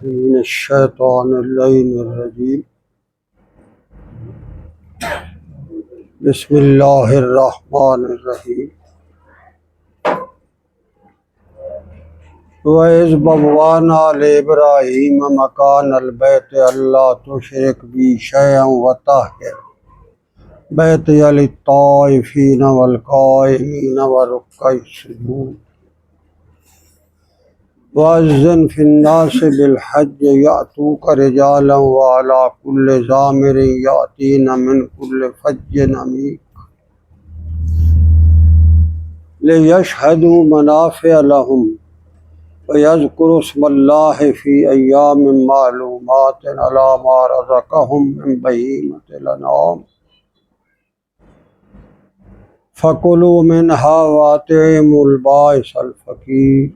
من الشیطان اللعین الرجیم بسم اللہ الرحمن الرحیم وَإِذْ بَوَّأْنَا لِإِبْرَاهِيمَ مَكَانَ الْبَيْتِ أَلَّا تُشْرِكْ بِي شَيْئًا وَطَهِّرْ بَيْتِيَ لِلطَّائِفِينَ وَالْقَائِمِينَ وَرُكَّعِ السُّجُودِ وَأَذِّنْ فِي النَّاسِ بِالْحَجِّ يَأْتُوكَ رِجَالًا وَعَلَىٰ كُلِّ ضَامِرٍ يَأْتِينَ مِنْ كُلِّ فَجٍّ عَمِيقٍ لِيَشْهَدُوا مَنَافِعَ لَهُمْ وَيَذْكُرُوا اسْمَ اللَّهِ فِي أَيَّامٍ مَّعْلُومَاتٍ عَلَىٰ مَا رَزَقَهُم مِّن بَهِيمَةِ الْأَنْعَامِ فَكُلُوا مِنْهَا وَأَطْعِمُوا الْبَائِسَ الْفَقِيرَ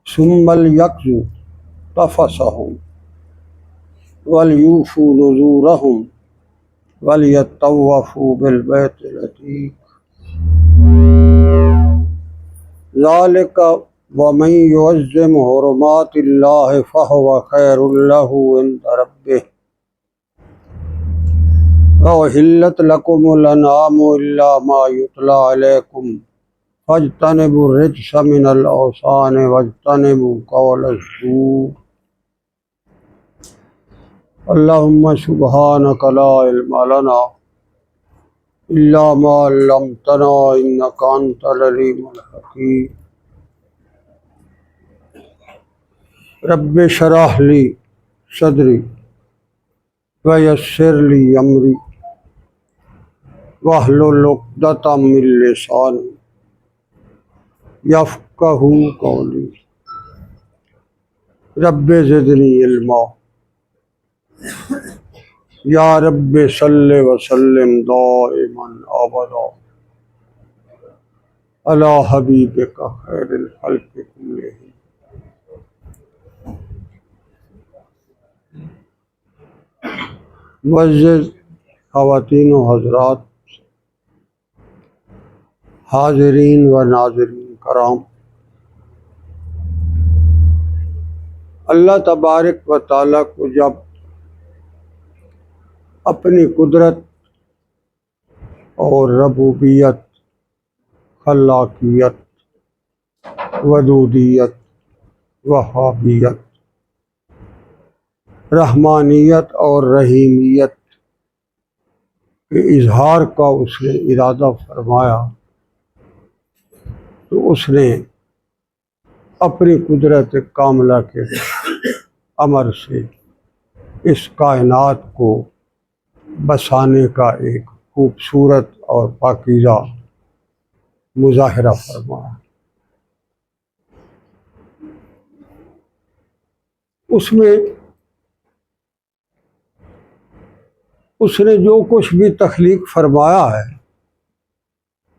ثُمَّ لْيَقْضُوا تَفَثَهُمْ وَلْيُوفُوا نُذُورَهُمْ وَلْيَطَّوَّفُوا بِالْبَيْتِ الْعَتِيقِ ذَلِكَ وَمَن يُعَظِّمْ حُرُمَاتِ اللَّهِ فَهُوَ خَيْرٌ لَّهُ عِندَ رَبِّهِ وَأُحِلَّتْ لَكُمُ الْأَنْعَامُ إِلَّا مَا يُتْلَىٰ عَلَيْكُمْ فَاجْتَنِبُوا الرِّجْسَ مِنَ الْأَوْثَانِ وَاجْتَنِبُوا قَوْلَ الزُّورِ اللهم سبحانك لا علم لنا إلا ما علمتنا إنك أنت العليم الحكيم رب اشرح لي صدري ويسر لي أمري واحلل عقدة من لساني يفقهوا قولي رب زدني علما یا رب صلی وسلم دائما ابدا علی حبیبک خیر الخلق کلہم۔ معزز خواتین و حضرات، حاضرین و ناظرین کرام، اللہ تبارک و تعالیٰ کو جب اپنی قدرت اور ربوبیت، خلاقیت، ودودیت، وہابیت، رحمانیت اور رحیمیت کے اظہار کا اس نے ارادہ فرمایا تو اس نے اپنی قدرت کاملہ کے امر سے اس کائنات کو بسانے کا ایک خوبصورت اور پاکیزہ مظاہرہ فرمایا۔ اس نے جو کچھ بھی تخلیق فرمایا ہے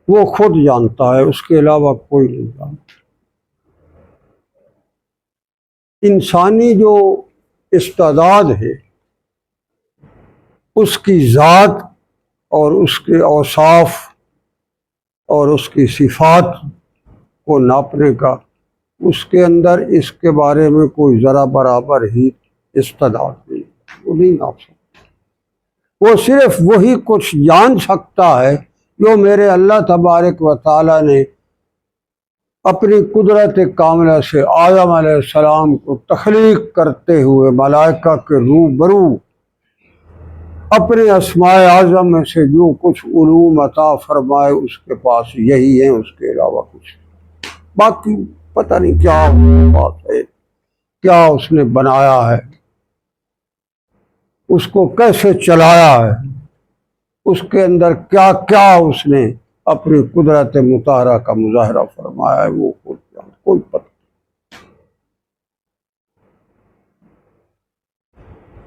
وہ خود جانتا ہے، اس کے علاوہ کوئی نہیں جانتا۔ انسانی جو استعداد ہے، اس کی ذات اور اس کے اوصاف اور اس کی صفات کو ناپنے کا اس کے اندر اس کے بارے میں کوئی ذرا برابر ہی استعداد نہیں، وہ نہیں ناپ سکتا۔ وہ صرف وہی کچھ جان سکتا ہے جو میرے اللہ تبارک و تعالیٰ نے اپنی قدرت کاملہ سے آدم علیہ السلام کو تخلیق کرتے ہوئے ملائکہ کے روبرو اپنے اسماء اعظم میں سے جو کچھ علوم عطا فرمائے اس کے پاس یہی ہے، اس کے علاوہ کچھ باقی پتہ نہیں کیا اس کے پاس ہے، کیا اس نے بنایا ہے، اس کو کیسے چلایا ہے، اس کے اندر کیا کیا اس نے اپنی قدرت مطہرہ کا مظاہرہ فرمایا ہے، وہ کوئی پتہ۔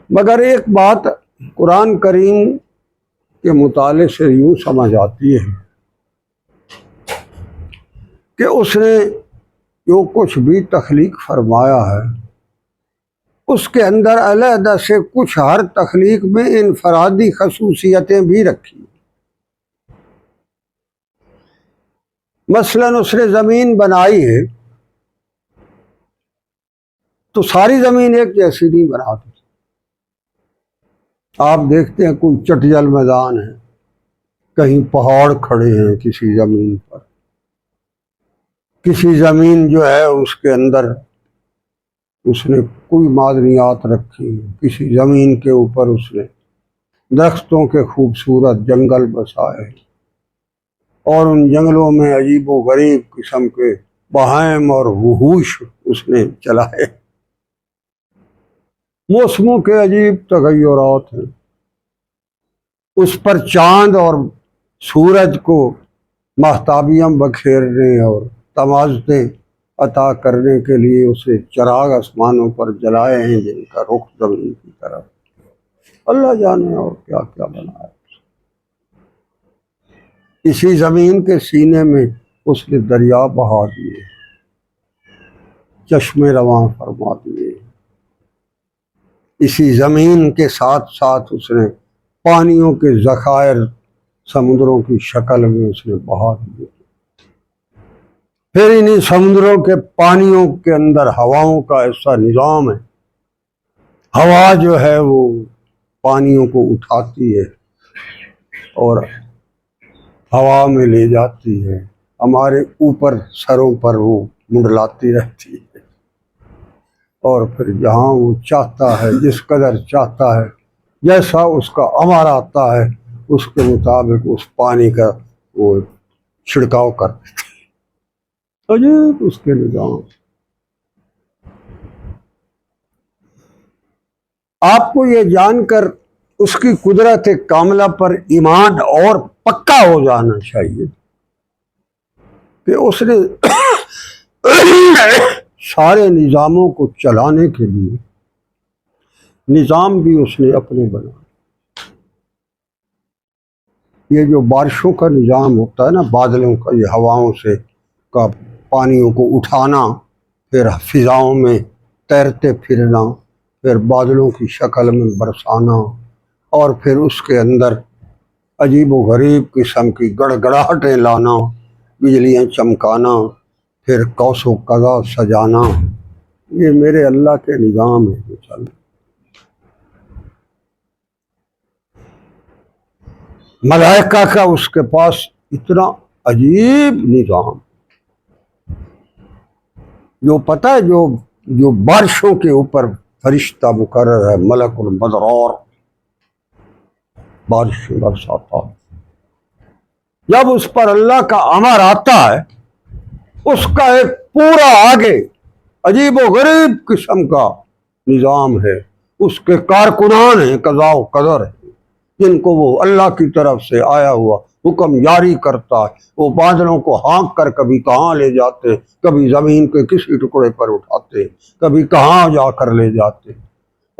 مگر ایک بات قرآن کریم کے مطالعے سے یوں سمجھ آتی ہے کہ اس نے جو کچھ بھی تخلیق فرمایا ہے اس کے اندر علیحدہ سے کچھ ہر تخلیق میں انفرادی خصوصیتیں بھی رکھی۔ مثلاً اس نے زمین بنائی ہے تو ساری زمین ایک جیسی نہیں بناتی۔ آپ دیکھتے ہیں کوئی چٹجل میدان ہے، کہیں پہاڑ کھڑے ہیں کسی زمین پر، کسی زمین جو ہے اس کے اندر اس نے کوئی معدنیات رکھی ہیں، کسی زمین کے اوپر اس نے درختوں کے خوبصورت جنگل بسائے، اور ان جنگلوں میں عجیب و غریب قسم کے بہائم اور وحوش اس نے چلائے۔ موسموں کے عجیب تغیرات ہیں، اس پر چاند اور سورج کو ماہتابیاں بکھیرنے اور تمازتیں عطا کرنے کے لیے اسے چراغ آسمانوں پر جلائے ہیں جن کا رخ زمین کی طرف۔ اللہ جانے اور کیا کیا بنایا۔ اسی زمین کے سینے میں اس نے دریا بہا دیے، چشمے رواں فرما دیے۔ اسی زمین کے ساتھ ساتھ اس نے پانیوں کے ذخائر سمندروں کی شکل میں اس نے بہا دیے۔ پھر انہیں سمندروں کے پانیوں کے اندر ہواؤں کا ایسا نظام ہے، ہوا جو ہے وہ پانیوں کو اٹھاتی ہے اور ہوا میں لے جاتی ہے، ہمارے اوپر سروں پر وہ منڈلاتی رہتی ہے، اور پھر جہاں وہ چاہتا ہے، جس قدر چاہتا ہے، جیسا اس کا امر آتا ہے، اس کے مطابق اس پانی کا وہ چھڑکاؤ کر دیتے ہیں۔ عجیب اس کے نظام۔ آپ کو یہ جان کر اس کی قدرت کاملہ پر ایمان اور پکا ہو جانا چاہیے کہ اس نے سارے نظاموں کو چلانے کے لیے نظام بھی اس نے اپنے بنائے۔ یہ جو بارشوں کا نظام ہوتا ہے نا، بادلوں کا، یہ ہواؤں سے کا پانیوں کو اٹھانا، پھر فضاؤں میں تیرتے پھرنا، پھر بادلوں کی شکل میں برسانا، اور پھر اس کے اندر عجیب و غریب قسم کی گڑگڑاہٹیں لانا، بجلیاں چمکانا، پھر قوس و قزح سجانا، یہ میرے اللہ کے نظام ہے جو چل۔ ملائکہ کا اس کے پاس اتنا عجیب نظام، جو پتہ ہے جو بارشوں کے اوپر فرشتہ مقرر ہے، ملک المدرار، بارش برساتا ہے۔ جب اس پر اللہ کا امر آتا ہے، اس کا ایک پورا آگے عجیب و غریب قسم کا نظام ہے، اس کے کارکنان ہیں، قضاء و قدر ہے، جن کو وہ اللہ کی طرف سے آیا ہوا حکم جاری کرتا ہے۔ وہ بادلوں کو ہانک کر کبھی کہاں لے جاتے، کبھی زمین کے کسی ٹکڑے پر اٹھاتے، کبھی کہاں جا کر لے جاتے،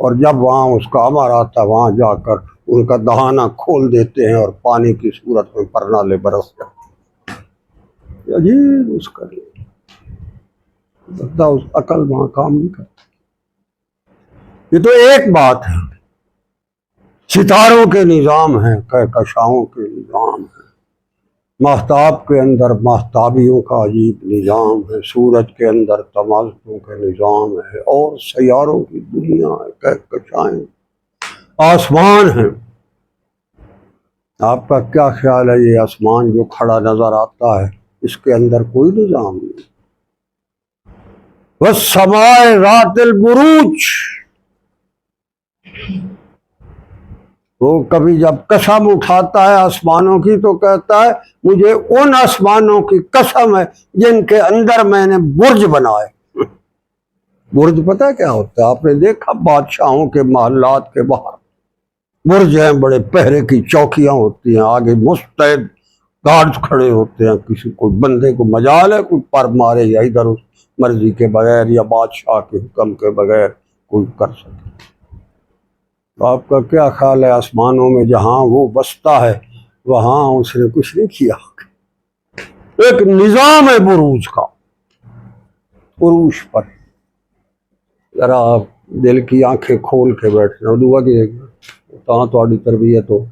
اور جب وہاں اس کا امر آتا وہاں جا کر ان کا دہانہ کھول دیتے ہیں اور پانی کی صورت میں پرنالے برس جاتے۔ عجیب اس کا بندہ، اس عقل وہاں کام نہیں کرتا۔ یہ تو ایک بات ہے، ستاروں کے نظام ہیں، کہکشاؤں کے نظام ہیں، ماہتاب کے اندر ماہتابیوں کا عجیب نظام ہے، سورج کے اندر تمازتوں کا نظام ہے، اور سیاروں کی دنیا ہے، کہکشائیں، آسمان ہیں۔ آپ کا کیا خیال ہے یہ آسمان جو کھڑا نظر آتا ہے، اس کے اندر کوئی نظام نہیں؟ وَالسَّمَاءِ ذَاتِ الْبُرُوجِ، وہ کبھی جب قسم اٹھاتا ہے آسمانوں کی تو کہتا ہے مجھے ان آسمانوں کی قسم ہے جن کے اندر میں نے برج بنائے۔ برج پتہ کیا ہوتا ہے؟ آپ نے دیکھا بادشاہوں کے محلات کے باہر برج ہیں، بڑے پہرے کی چوکیاں ہوتی ہیں، آگے مستعد گارڈز کھڑے ہوتے ہیں، کسی کوئی بندے کو مجال ہے کوئی پر مارے یا ادھر اس مرضی کے بغیر یا بادشاہ کے حکم کے بغیر کوئی کر سکے۔ آپ کا کیا خیال ہے آسمانوں میں جہاں وہ بستا ہے وہاں اس نے کچھ نہیں کیا؟ ایک نظام ہے بروج کا، عروش پر۔ ذرا آپ دل کی آنکھیں کھول کے بیٹھنا، دعا کی تاں تھوڑی تربیت ہو۔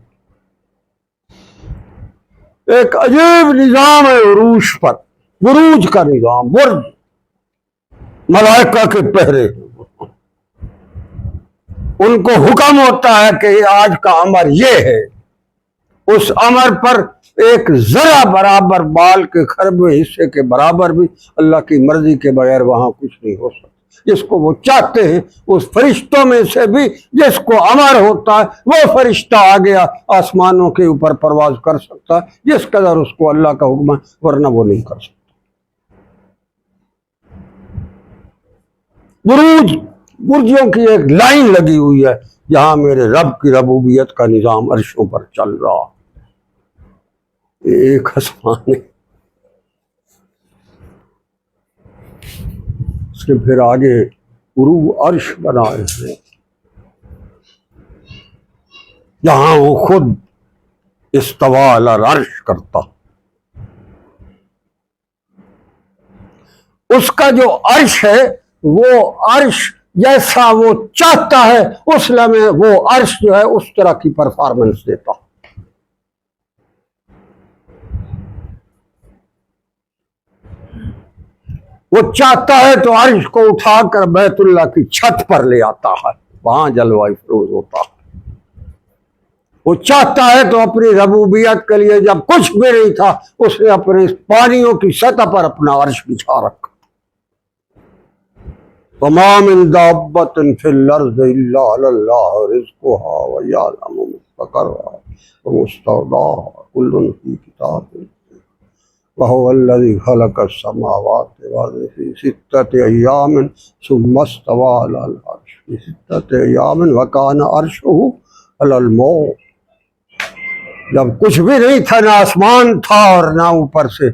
ایک عجیب نظام ہے عروش پر، بروج کا نظام، برج، ملائکہ کے پہرے، ان کو حکم ہوتا ہے کہ آج کا امر یہ ہے، اس امر پر ایک ذرا برابر بال کے خربے حصے کے برابر بھی اللہ کی مرضی کے بغیر وہاں کچھ نہیں ہو سکتا۔ جس کو وہ چاہتے ہیں اس فرشتوں میں سے بھی جس کو امر ہوتا ہے وہ فرشتہ آ گیا آسمانوں کے اوپر پرواز کر سکتا ہے جس قدر اس کو اللہ کا حکم ہے، ورنہ وہ نہیں کر سکتا۔ برجوں کی ایک لائن لگی ہوئی ہے جہاں میرے رب کی ربوبیت کا نظام عرشوں پر چل رہا، ایک آسمان ہے، اس کے پھر آگے عروج عرش بنائے ہیں جہاں وہ خود استوا علی العرش کرتا، اس کا جو عرش ہے وہ عرش جیسا وہ چاہتا ہے اس لمحے وہ عرش جو ہے اس طرح کی پرفارمنس دیتا۔ وہ چاہتا ہے تو عرش کو اٹھا کر بیت اللہ کی چھت پر لے آتا ہے، وہاں جلوہ افروز ہوتا ہے۔ وہ چاہتا ہے تو اپنی ربوبیت کے لیے جب کچھ بھی نہیں تھا اس نے اپنے پانیوں کی سطح پر اپنا عرش بچھا رکھا۔ وَمَا مِن دَابَّةٍ فِي الْأَرْضِ إِلَّا عَلَى اللَّهِ رِزْقُهَا وَيَعْلَمُ مُسْتَقَرَّهَا وَمُسْتَوْدَاهَا كُلٌّ فِي كِتَابٍ مُبِينٍ وَهُوَ الَّذِي خَلَقَ السَّمَاوَاتِ وَالْأَرْضَ فِي سِتَّةِ أَيَّامٍ ثُمَّ اسْتَوَىٰ عَلَى الْعَرْشِ فِي سِتَّةِ أَيَّامٍ وَكَانَ عَرْشُهُ عَلَى الْمَاءِ۔ جب کچھ بھی نہیں تھا، نہ آسمان تھا اور نہ اوپر سے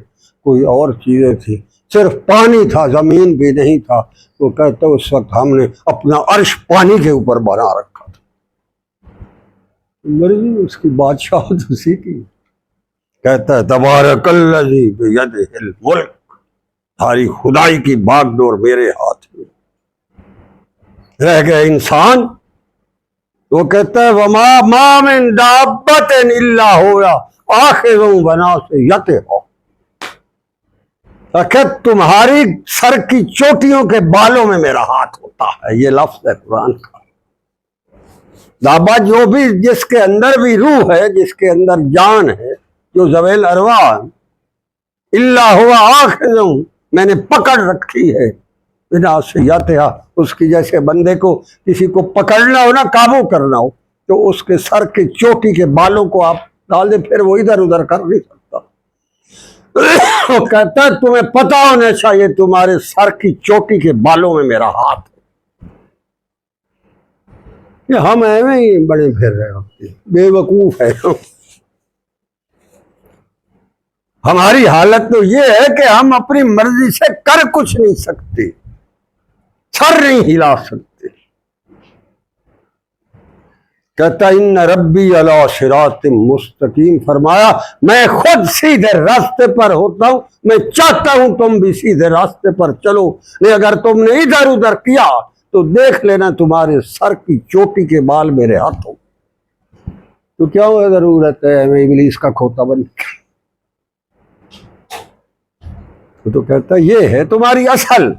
کوئی اور چیزیں تھی، صرف پانی تھا، زمین بھی نہیں تھا، وہ کہتے اس وقت ہم نے اپنا عرش پانی کے اوپر بنا رکھا تھا۔ مرضی اس کی بادشاہت اسی کی، کہتا ہے تبارک الذی بیدہ الملک، ساری خدائی کی باغ ڈور میرے ہاتھ میں۔ رہ گئے انسان، وہ کہتا ہے وما ما من دابۃ الا هو آخذ بناصیتہا، کہ تمہاری سر کی چوٹیوں کے بالوں میں میرا ہاتھ ہوتا ہے۔ یہ لفظ ہے قرآن کا۔ دابہ جو بھی جس کے اندر بھی روح ہے، جس کے اندر جان ہے، جو ذوی الارواح، الا ہوا آخذ، میں نے پکڑ رکھی ہے بناصیتہا، اس کی جیسے بندے کو کسی کو پکڑنا ہو نا، قابو کرنا ہو، تو اس کے سر کی چوٹی کے بالوں کو آپ ڈال دیں، پھر وہ ادھر ادھر کر نہیں سکتا۔ وہ کہتا ہے تمہیں پتہ ہونا چاہیے تمہارے سر کی چوٹی کے بالوں میں میرا ہاتھ ہے۔ یہ ہم ایویں ہی بڑے پھر رہے ہوتے ہیں، بے وقوف ہے۔ ہماری حالت تو یہ ہے کہ ہم اپنی مرضی سے کر کچھ نہیں سکتے، سر نہیں ہلا سکتے۔ کہتا ان ربی علی صراط مستقیم، فرمایا میں خود سیدھے راستے پر ہوتا ہوں، میں چاہتا ہوں تم بھی سیدھے راستے پر چلو، نہیں اگر تم نے ادھر ادھر کیا تو دیکھ لینا تمہارے سر کی چوٹی کے بال میرے ہاتھوں۔ تو کیا ضرورت ہے میں ابلیس کا کھوتا بن کے؟ تو کہتا یہ ہے تمہاری اصل،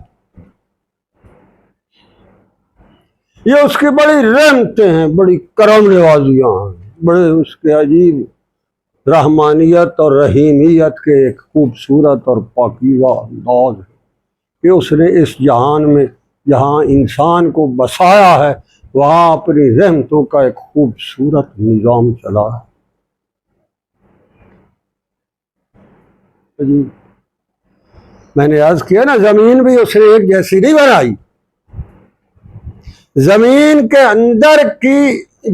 یہ اس کی بڑی رحمتیں ہیں، بڑی کرم نوازیاں ہیں، بڑے اس کے عجیب رحمانیت اور رحیمیت کے ایک خوبصورت اور پاکیزہ انداز ہے کہ اس نے اس جہان میں جہاں انسان کو بسایا ہے وہاں اپنی رحمتوں کا ایک خوبصورت نظام چلا ہے۔ میں نے عرض کیا نا، زمین بھی اس نے ایک جیسی نہیں بنائی، زمین کے اندر کی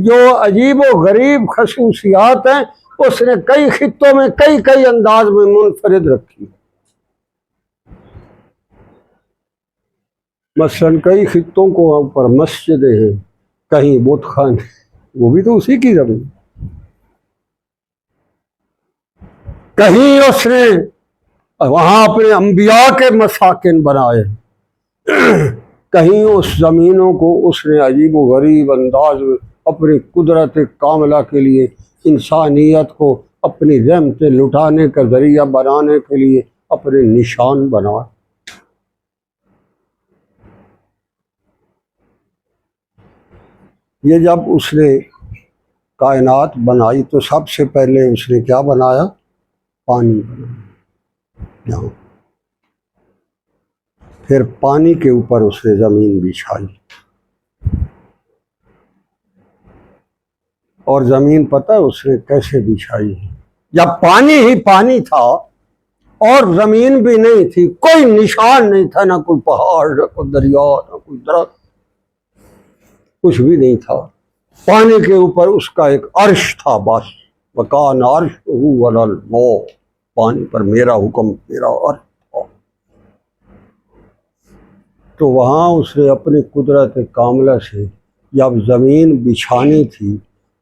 جو عجیب و غریب خصوصیات ہیں اس نے کئی خطوں میں کئی انداز میں منفرد رکھی۔ مثلا کئی خطوں کو اوپر مسجدیں ہیں، کہیں بت خانے، وہ بھی تو اسی کی زمین۔ کہیں اس نے وہاں اپنے انبیاء کے مساکن بنائے، کہیں اس زمینوں کو اس نے عجیب و غریب انداز میں اپنی قدرت کاملہ کے لیے انسانیت کو اپنی رحمتیں لٹانے کا ذریعہ بنانے کے لیے اپنے نشان بنائے۔ یہ جب اس نے کائنات بنائی تو سب سے پہلے اس نے کیا بنایا؟ پانی بنایا، پھر پانی کے اوپر اس نے زمین بچھائی، اور زمین پتہ اس نے کیسے بچھائی؟ جب پانی ہی پانی تھا اور زمین بھی نہیں تھی، کوئی نشان نہیں تھا، نہ کوئی پہاڑ، نہ کوئی دریا، نہ کوئی درخت، کچھ بھی نہیں تھا، پانی کے اوپر اس کا ایک عرش تھا بس، وَكَانَ عَرْشُهُ عَلَى الْمَاءِ، پانی پر میرا حکم، میرا عرش تھا۔ تو وہاں اس نے اپنی قدرت کاملہ سے جب زمین بچھانی تھی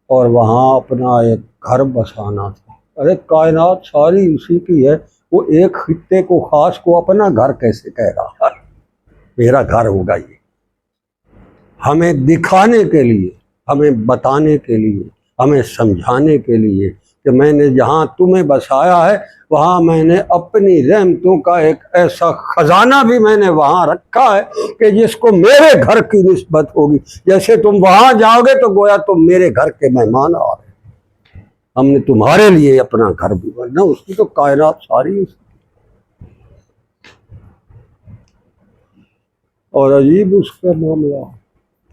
اور وہاں اپنا ایک گھر بسانا تھا، ارے کائنات ساری اسی کی ہے، وہ ایک خطے کو خاص کو اپنا گھر کیسے کہہ رہا ہے؟ میرا گھر ہوگا یہ، ہمیں دکھانے کے لیے، ہمیں بتانے کے لیے، ہمیں سمجھانے کے لیے کہ میں نے جہاں تمہیں بسایا ہے وہاں میں نے اپنی رحمتوں کا ایک ایسا خزانہ بھی میں نے وہاں رکھا ہے کہ جس کو میرے گھر کی نسبت ہوگی، جیسے تم وہاں جاؤ گے تو گویا تم میرے گھر کے مہمان آ رہے ہیں، ہم نے تمہارے لیے اپنا گھر بھی بننا، اس کی تو کائنات ساری اس کی۔ اور عجیب اس کا معاملہ،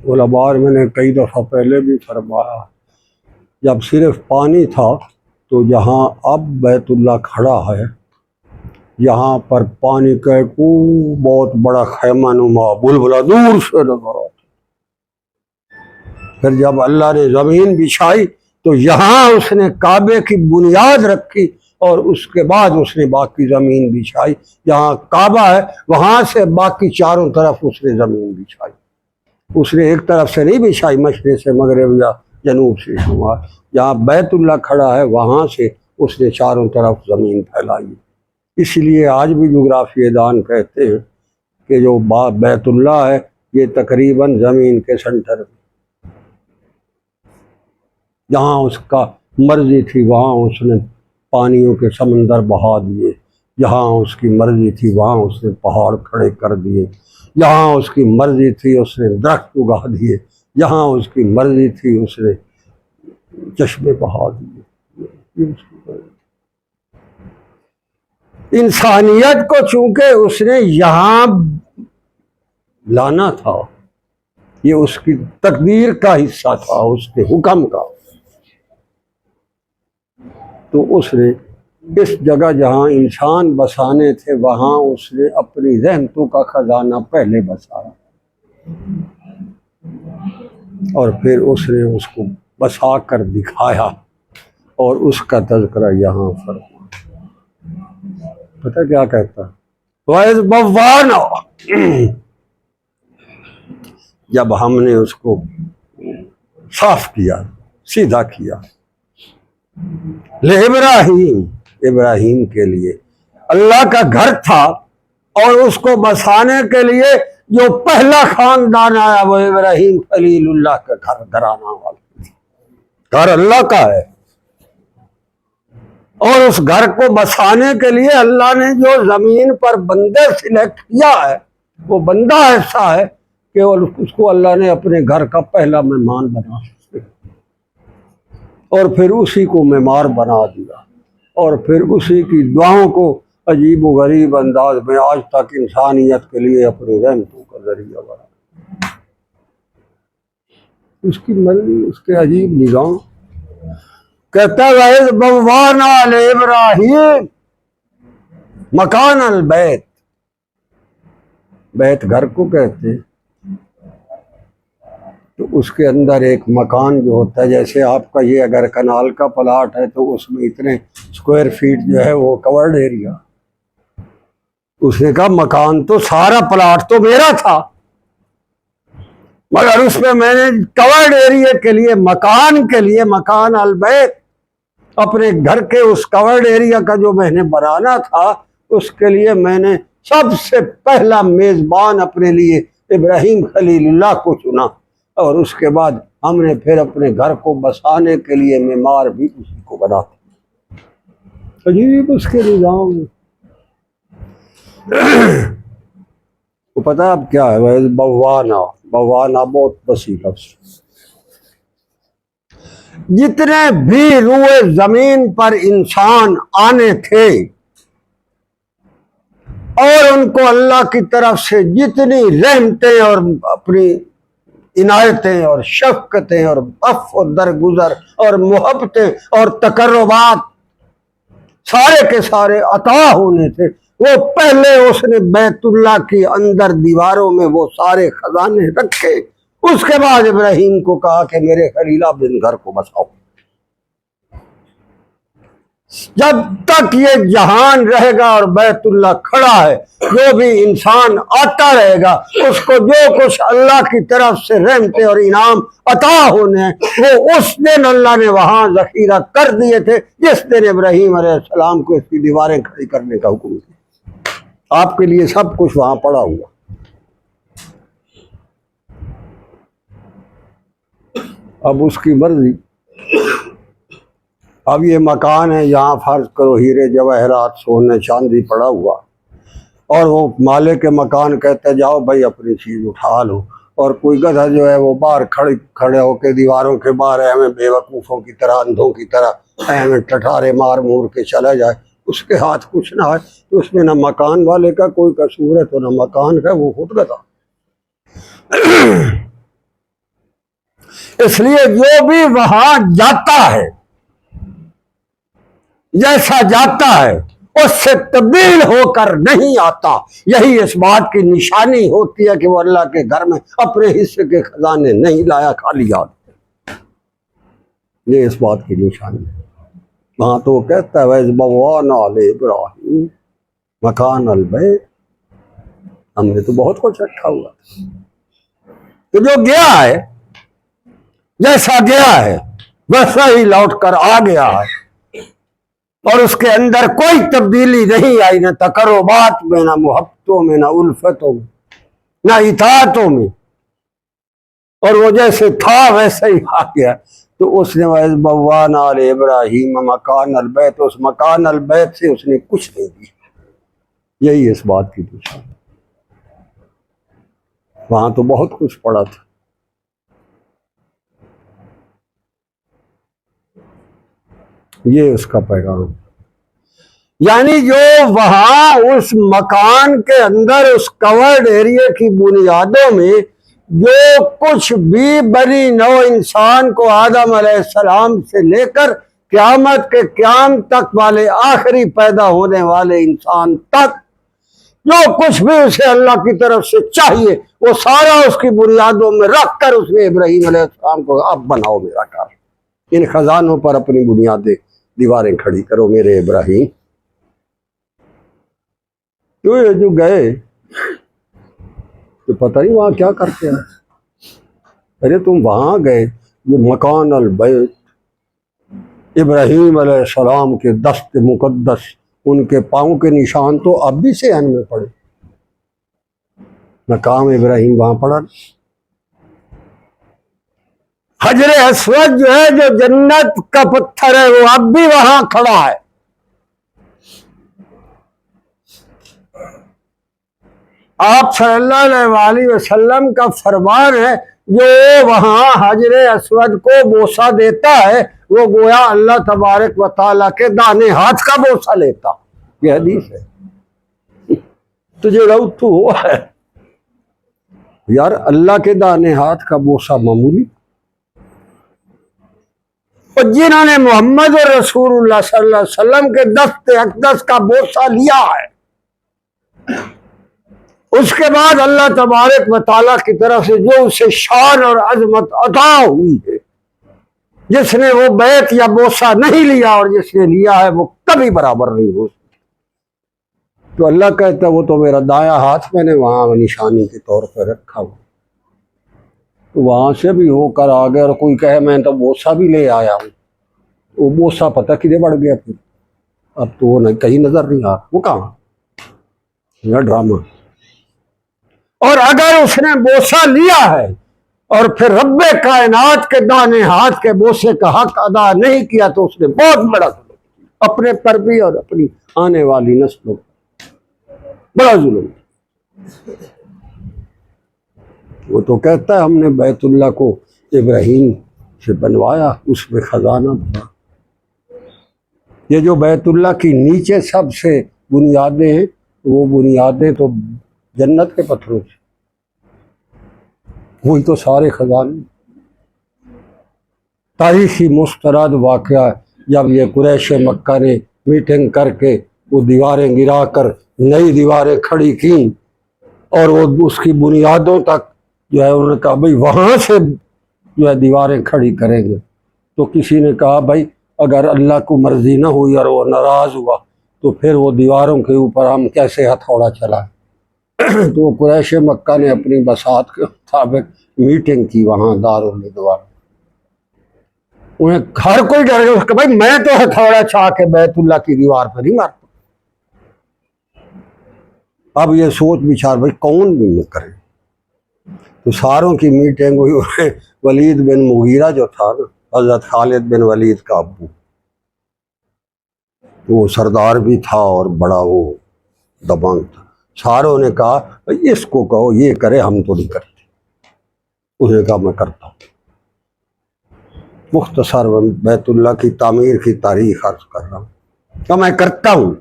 علماء میں نے کئی دفعہ پہلے بھی فرمایا، جب صرف پانی تھا تو جہاں اب بیت اللہ کھڑا ہے یہاں پر پانی کا ایک بہت بڑا خیمہ نما بلبلا دور سے نظر آتا، پھر جب اللہ نے زمین بچھائی تو یہاں اس نے کعبے کی بنیاد رکھی، اور اس کے بعد اس نے باقی زمین بچھائی، جہاں کعبہ ہے وہاں سے باقی چاروں طرف اس نے زمین بچھائی، اس نے ایک طرف سے نہیں بچھائی، مشرق سے مغرب یا جنوب سے شمال، جہاں بیت اللہ کھڑا ہے وہاں سے اس نے چاروں طرف زمین پھیلائی۔ اس لیے آج بھی جغرافی دان کہتے ہیں کہ جو بیت اللہ ہے یہ تقریباً زمین کے سینٹر میں، جہاں اس کا مرضی تھی وہاں اس نے پانیوں کے سمندر بہا دیے، جہاں اس کی مرضی تھی وہاں اس نے پہاڑ کھڑے کر دیے، جہاں اس کی مرضی تھی اس نے درخت اگا دیے، جہاں اس کی مرضی تھی اس نے چشمے بہا دیے۔ انسانیت کو چونکہ اس نے یہاں لانا تھا، یہ اس کی تقدیر کا حصہ تھا، اس کے حکم کا، تو اس نے اس جگہ جہاں انسان بسانے تھے وہاں اس نے اپنی رحمتوں کا خزانہ پہلے بسایا، اور پھر اس نے اس کو بسا کر دکھایا، اور اس کا تذکرہ یہاں فرمایا۔ پتہ کیا کہتا؟ وَإِذْ بَوَّأْنَا، جب ہم نے اس کو صاف کیا، سیدھا کیا، لِإِبْرَاهِيمَ، ابراہیم کے لیے اللہ کا گھر تھا، اور اس کو بسانے کے لیے جو پہلا خاندان آیا وہ ابراہیم خلیل اللہ کا گھر، گھرانہ والا گھر اللہ کا ہے، اور اس گھر کو بسانے کے لیے اللہ نے جو زمین پر بندے سلیکٹ کیا ہے وہ بندہ ایسا ہے کہ اس کو اللہ نے اپنے گھر کا پہلا مہمان بنا، اور پھر اسی کو معمار بنا دیا، اور پھر اسی کی دعاؤں کو عجیب و غریب انداز میں آج تک انسانیت کے لیے اپنی رحمتوں کا ذریعہ بنا، اس کی مرضی، اس کے عجیب نظام۔ کہتا ہے وَإِذْ بَوَّأْنَا لِإِبْرَاهِيمَ مکان البیت، بیت گھر کو کہتے ہیں، تو اس کے اندر ایک مکان جو ہوتا ہے، جیسے آپ کا یہ اگر کنال کا پلاٹ ہے تو اس میں اتنے اسکوائر فیٹ جو ہے وہ کورڈ ایریا، اس نے کہا مکان تو سارا پلاٹ تو میرا تھا، مگر اس میں میں نے کورڈ ایریا کے لیے، مکان کے لیے، مکان البیت، اپنے گھر کے اس کورڈ ایریا کا جو میں نے بنانا تھا اس کے لیے میں نے سب سے پہلا میزبان اپنے لیے ابراہیم خلیل اللہ کو چنا، اور اس کے بعد ہم نے پھر اپنے گھر کو بسانے کے لیے معمار بھی اسی کو بنا۔ عجیب اس کے نظام۔ وہ پتہ اب کیا ہے؟ بوانا، بوانا بہت وسیع لفظ، جتنے بھی روئے زمین پر انسان آنے تھے اور ان کو اللہ کی طرف سے جتنی رحمتیں اور اپنی عنایتیں اور شفقتیں اور عفو و درگزر اور محبتیں اور تقربات سارے کے سارے عطا ہونے تھے، وہ پہلے اس نے بیت اللہ کی اندر دیواروں میں وہ سارے خزانے رکھے، اس کے بعد ابراہیم کو کہا کہ میرے خلیل آپ ان گھر کو بساؤ۔ جب تک یہ جہان رہے گا اور بیت اللہ کھڑا ہے، جو بھی انسان آتا رہے گا اس کو جو کچھ اللہ کی طرف سے رحمتیں اور انعام عطا ہونے ہیں وہ اس دن اللہ نے وہاں ذخیرہ کر دیے تھے جس دن ابراہیم علیہ السلام کو اس کی دیواریں کھڑی کرنے کا حکم دیا۔ آپ کے لیے سب کچھ وہاں پڑا ہوا۔ اب اس کی مرضی۔ اب یہ مکان ہے، یہاں فرض کرو ہیرے جواہرات سونے چاندی پڑا ہوا، اور وہ مالک مکان کہتے جاؤ بھائی اپنی چیز اٹھا لو، اور کوئی گدھا جو ہے وہ باہر کھڑے ہو کے دیواروں کے باہر ہمیں بے وقوفوں کی طرح اندھوں کی طرح ہمیں ٹٹارے مار مور کے چلا جائے، اس کے ہاتھ کچھ نہ ہے، تو اس میں نہ مکان والے کا کوئی قصور ہے تو نہ مکان کا، وہ خود گدھا۔ اس لیے جو بھی وہاں جاتا ہے جیسا جاتا ہے اس سے تبدیل ہو کر نہیں آتا۔ یہی اس بات کی نشانی ہوتی ہے کہ وہ اللہ کے گھر میں اپنے حصے کے خزانے نہیں لایا، خالی آتا۔ یہ اس بات کی نشانی ہے۔ وہاں تو وہ کہتا ہے وَإِذْ بَوَّأْنَا لِإِبْرَاهِيمَ مَكَانَ الْبَيْتِ، ہم نے تو بہت کچھ رکھا ہوا، تو جو گیا ہے جیسا گیا ہے ویسا ہی لوٹ کر آ گیا ہے، اور اس کے اندر کوئی تبدیلی نہیں آئی، نہ تقربات میں، نہ محبتوں میں، نہ الفتوں میں، نہ اطاعتوں میں، اور وہ جیسے تھا ویسے ہی آ گیا۔ تو اس نے وَإِذْ بَوَّأْنَا لِإِبْرَاهِيمَ مَكَانَ الْبَيْتِ، اس مکان البیت سے اس نے کچھ نہیں دیا۔ یہی اس بات کی نشانی۔ وہاں تو بہت کچھ پڑا تھا۔ یہ اس کا پیغام، یعنی جو وہاں اس مکان کے اندر اس کورڈ ایریا کی بنیادوں میں جو کچھ بھی بنی نو انسان کو آدم علیہ السلام سے لے کر قیامت کے قیام تک والے آخری پیدا ہونے والے انسان تک جو کچھ بھی اسے اللہ کی طرف سے چاہیے وہ سارا اس کی بنیادوں میں رکھ کر اس نے ابراہیم علیہ السلام کو اب بناؤ میرا گھر، ان خزانوں پر اپنی بنیادیں دیواریں کھڑی کرو میرے ابراہیم۔ تو یہ جو گئے تو پتہ نہیں وہاں کیا کرتے ہیں۔ ارے تم وہاں گئے، جو مکان البیت ابراہیم علیہ السلام کے دست مقدس، ان کے پاؤں کے نشان تو اب بھی صحن میں پڑے، مقام ابراہیم وہاں پڑا۔ حجر اسود جو ہے جو جنت کا پتھر ہے وہ اب بھی وہاں کھڑا ہے۔ آپ صلی اللہ علیہ وآلہ وسلم کا فرمان ہے جو وہاں حجر اسود کو بوسہ دیتا ہے وہ گویا اللہ تبارک و تعالیٰ کے دانے ہاتھ کا بوسہ لیتا۔ یہ حدیث ہے۔ تجھے روتو ہوا ہے یار، اللہ کے دانے ہاتھ کا بوسہ معمولی، اور جنہوں نے محمد رسول اللہ صلی اللہ علیہ وسلم کے دست اقدس کا بوسہ لیا ہے اس کے بعد اللہ تبارک و تعالیٰ کی طرف سے جو اسے شان اور عظمت عطا ہوئی ہے، جس نے وہ بیعت یا بوسہ نہیں لیا اور جس نے لیا ہے وہ کبھی برابر نہیں ہو سکتا۔ تو اللہ کہتا ہے وہ تو میرا دایاں ہاتھ میں نے وہاں نشانی کے طور پر رکھا ہوا، تو وہاں سے بھی ہو کر آ گیا، اور کوئی کہے میں تو بوسہ بھی لے آیا ہوں، وہ بوسہ پتہ کدھر بڑھ گیا پھر، اب تو وہ کہیں نظر نہیں آ رہا، وہ کہاں، یہ ڈرامہ۔ اور اگر اس نے بوسہ لیا ہے اور پھر رب کائنات کے دانے ہاتھ کے بوسے کا حق ادا نہیں کیا تو اس نے بہت بڑا ظلم کیا، اپنے پر بھی اور اپنی آنے والی نسلوں پر بڑا ظلم۔ وہ تو کہتا ہے ہم نے بیت اللہ کو ابراہیم سے بنوایا، اس میں خزانہ بھرا۔ یہ جو بیت اللہ کی نیچے سب سے بنیادیں ہیں، وہ بنیادیں تو جنت کے پتھروں سے، وہی تو سارے خزانے۔ تاریخی مستند واقعہ، جب یہ قریش مکہ نے میٹنگ کر کے وہ دیواریں گرا کر نئی دیواریں کھڑی کیں اور وہ اس کی بنیادوں تک جو ہے انہوں نے کہا بھائی وہاں سے جو ہے دیواریں کھڑی کریں گے، تو کسی نے کہا بھائی اگر اللہ کو مرضی نہ ہوئی اور وہ ناراض ہوا تو پھر وہ دیواروں کے اوپر ہم کیسے ہتھوڑا چلائیں؟ تو قریش مکہ نے اپنی بساط کے مطابق میٹنگ کی وہاں دارالندوار۔ انہیں ہر کوئی ڈر گیا کہ بھائی میں تو ہتھوڑا چھا کے بیت اللہ کی دیوار پر نہیں مارتا۔ اب یہ سوچ بچار بھائی کون بھی کرے، تو ساروں کی میٹنگ ہوئی۔ ولید بن مغیرہ جو تھا نا، حضرت خالد بن ولید کا ابو، وہ سردار بھی تھا اور بڑا وہ دبنگ تھا۔ ساروں نے کہا اس کو کہو یہ کرے، ہم تو نہیں کرتے۔ اس نے کہا میں کرتا ہوں۔ مختصر بیت اللہ کی تعمیر کی تاریخ عرض کر رہا ہوں کہ میں کرتا ہوں۔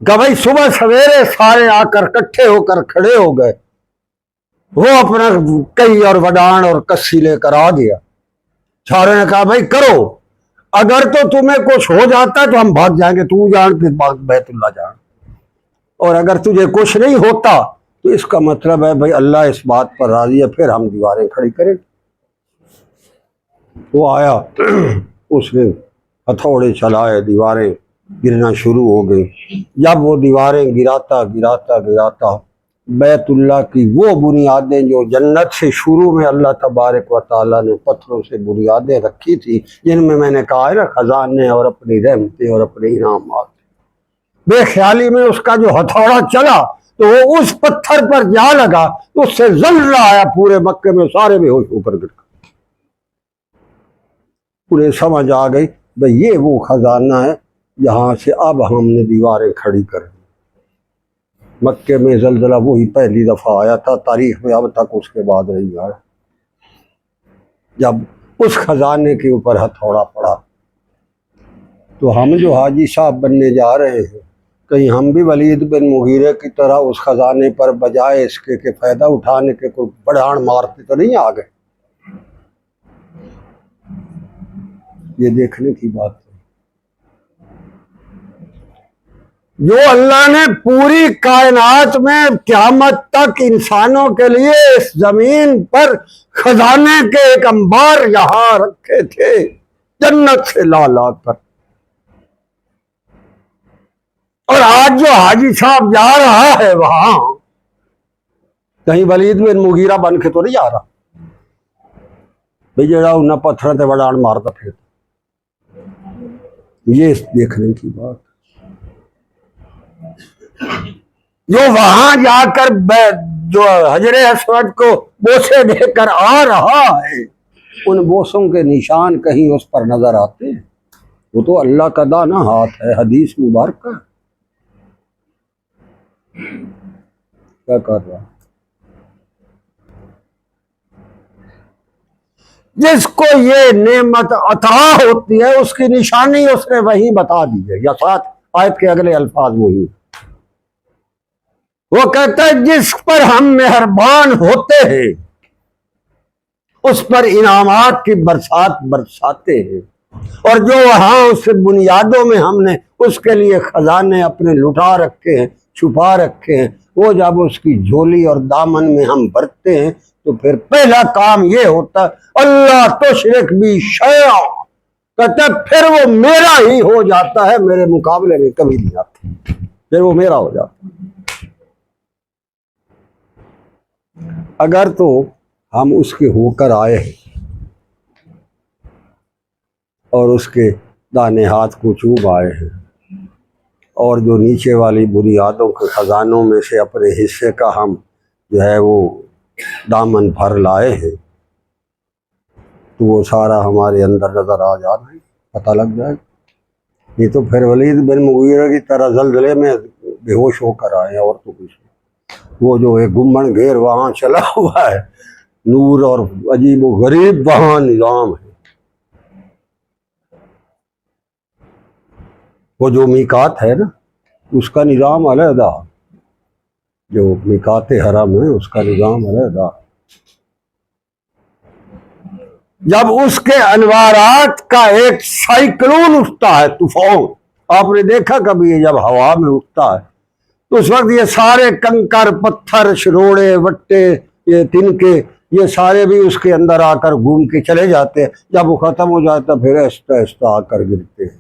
کہ بھائی صبح سویرے سارے آ کر اکٹھے ہو کر کھڑے ہو گئے، وہ اپنا کئی اور وڈان اور کسی لے کر آ گیا۔ سارے نے کہا بھائی کرو، اگر تو تمہیں کچھ ہو جاتا ہے تو ہم بھاگ جائیں گے، تو جان کے بیت اللہ جان، اور اگر تجھے کچھ نہیں ہوتا تو اس کا مطلب ہے بھائی اللہ اس بات پر راضی ہے، پھر ہم دیواریں کھڑی کریں۔ وہ آیا، اس نے ہتھوڑے چلائے، دیواریں گرنا شروع ہو گئی۔ جب وہ دیواریں گراتا گراتا گراتا بیت اللہ کی وہ بنیادیں جو جنت سے شروع میں اللہ تبارک و تعالیٰ نے پتھروں سے بنیادیں رکھی تھی، جن میں نے کہا ہے نا خزانے اور اپنی رحمتیں اور اپنے انعامات، بے خیالی میں اس کا جو ہتھوڑا چلا تو وہ اس پتھر پر جا لگا تو اس سے زلزلہ آیا، پورے مکے میں سارے بے ہوش ہو کر گر گئے۔ انہیں سمجھ آ گئی بھئی یہ وہ خزانہ ہے جہاں سے اب ہم نے دیواریں کھڑی کر دی۔ مکے میں زلزلہ وہی پہلی دفعہ آیا تھا تاریخ میں، اب تک اس کے بعد نہیں آیا، جب اس خزانے کے اوپر ہتھوڑا پڑا۔ تو ہم جو حاجی صاحب بننے جا رہے ہیں، کہیں ہم بھی ولید بن مغیرہ کی طرح اس خزانے پر بجائے اس کے کہ فائدہ اٹھانے کے کوئی بڑھان مارتے تو نہیں آ گئے؟ یہ دیکھنے کی بات ہے۔ جو اللہ نے پوری کائنات میں قیامت تک انسانوں کے لیے اس زمین پر خزانے کے ایک انبار یہاں رکھے تھے جنت سے لا لا کر، اور آج جو حاجی صاحب جا رہا ہے وہاں کہیں ولید بن مغیرہ بن کے تو نہیں جا رہا بھئی جڑا انہیں پتھر تے وڈان مارتا پھر۔ یہ دیکھنے کی بات، جو وہاں جا کر جو حجر اسود کو بوسے دے کر آ رہا ہے، ان بوسوں کے نشان کہیں اس پر نظر آتے ہیں؟ وہ تو اللہ کا دانا ہاتھ ہے، حدیث مبارکہ۔ کیا کر رہا جس کو یہ نعمت عطا ہوتی ہے اس کی نشانی اس نے وہی بتا دی ہے، یا ساتھ آیت کے اگلے الفاظ وہی۔ وہ کہتا ہے جس پر ہم مہربان ہوتے ہیں اس پر انعامات کی برسات برساتے ہیں، اور جو وہاں اس بنیادوں میں ہم نے اس کے لیے خزانے اپنے لٹا رکھے ہیں، چھپا رکھے ہیں، وہ جب اس کی جھولی اور دامن میں ہم بھرتے ہیں تو پھر پہلا کام یہ ہوتا ہے اللہ تشرک بی شیئا، کہتا ہے پھر وہ میرا ہی ہو جاتا ہے، میرے مقابلے میں کبھی نہیں آتا، پھر وہ میرا ہو جاتا ہے۔ اگر تو ہم اس کے ہو کر آئے ہیں اور اس کے دانے ہاتھ کو چوب آئے ہیں اور جو نیچے والی بنیادوں کے خزانوں میں سے اپنے حصے کا ہم جو ہے وہ دامن بھر لائے ہیں، تو وہ سارا ہمارے اندر نظر آ جانا ہے، پتہ لگ جائے گا۔ یہ تو پھر ولید بن مغیرہ کی طرح زلزلے میں بے ہوش ہو کر آئے، اور تو کچھ وہ جو ایک گمن گھیر وہاں چلا ہوا ہے، نور اور عجیب و غریب وہاں نظام ہے. وہ جو میقات ہے نا اس کا نظام علیحدہ، جو میقات حرم ہے اس کا نظام علیحدہ. جب اس کے انوارات کا ایک سائیکلون اٹھتا ہے، طوفان، آپ نے دیکھا کبھی یہ جب ہوا میں اٹھتا ہے تو اس وقت یہ سارے کنکر پتھر شروڑے وٹے یہ تنکے یہ سارے بھی اس کے اندر آ کر گھوم کے چلے جاتے ہیں. جب وہ ختم ہو جاتا پھر آہستہ آہستہ آ کر گرتے ہیں.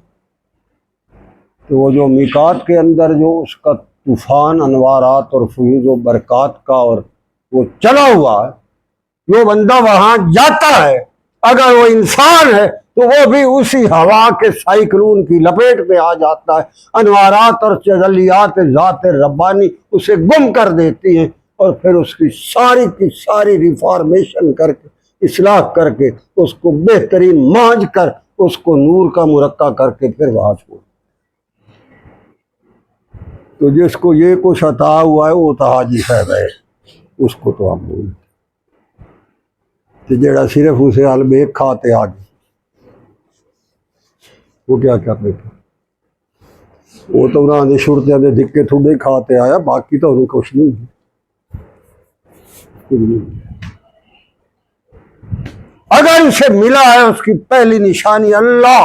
تو وہ جو میقات کے اندر جو اس کا طوفان انوارات اور فیوز و برکات کا اور وہ چلا ہوا ہے، جو بندہ وہاں جاتا ہے اگر وہ انسان ہے تو وہ بھی اسی ہوا کے سائیکلون کی لپیٹ میں آ جاتا ہے. انوارات اور تجلیات ذات ربانی اسے گم کر دیتی ہیں اور پھر اس کی ساری ریفارمیشن کر کے اصلاح کر کے اس کو بہترین مانج کر اس کو نور کا مرقع کر کے پھر وہاں چھوڑ. تو جس کو یہ کچھ عطا ہوا ہے وہ تو حاجی صاحب ہے، اس کو تو ہم بولتے جڑا صرف اسے البیک کھاتے آگے وہ کیا کرتے تھے، وہ تو انہوں نے شرطیاں دے دھکے تھوڑے کھاتے آیا، باقی تو انہیں کچھ نہیں. اگر اسے ملا ہے اس کی پہلی نشانی اللہ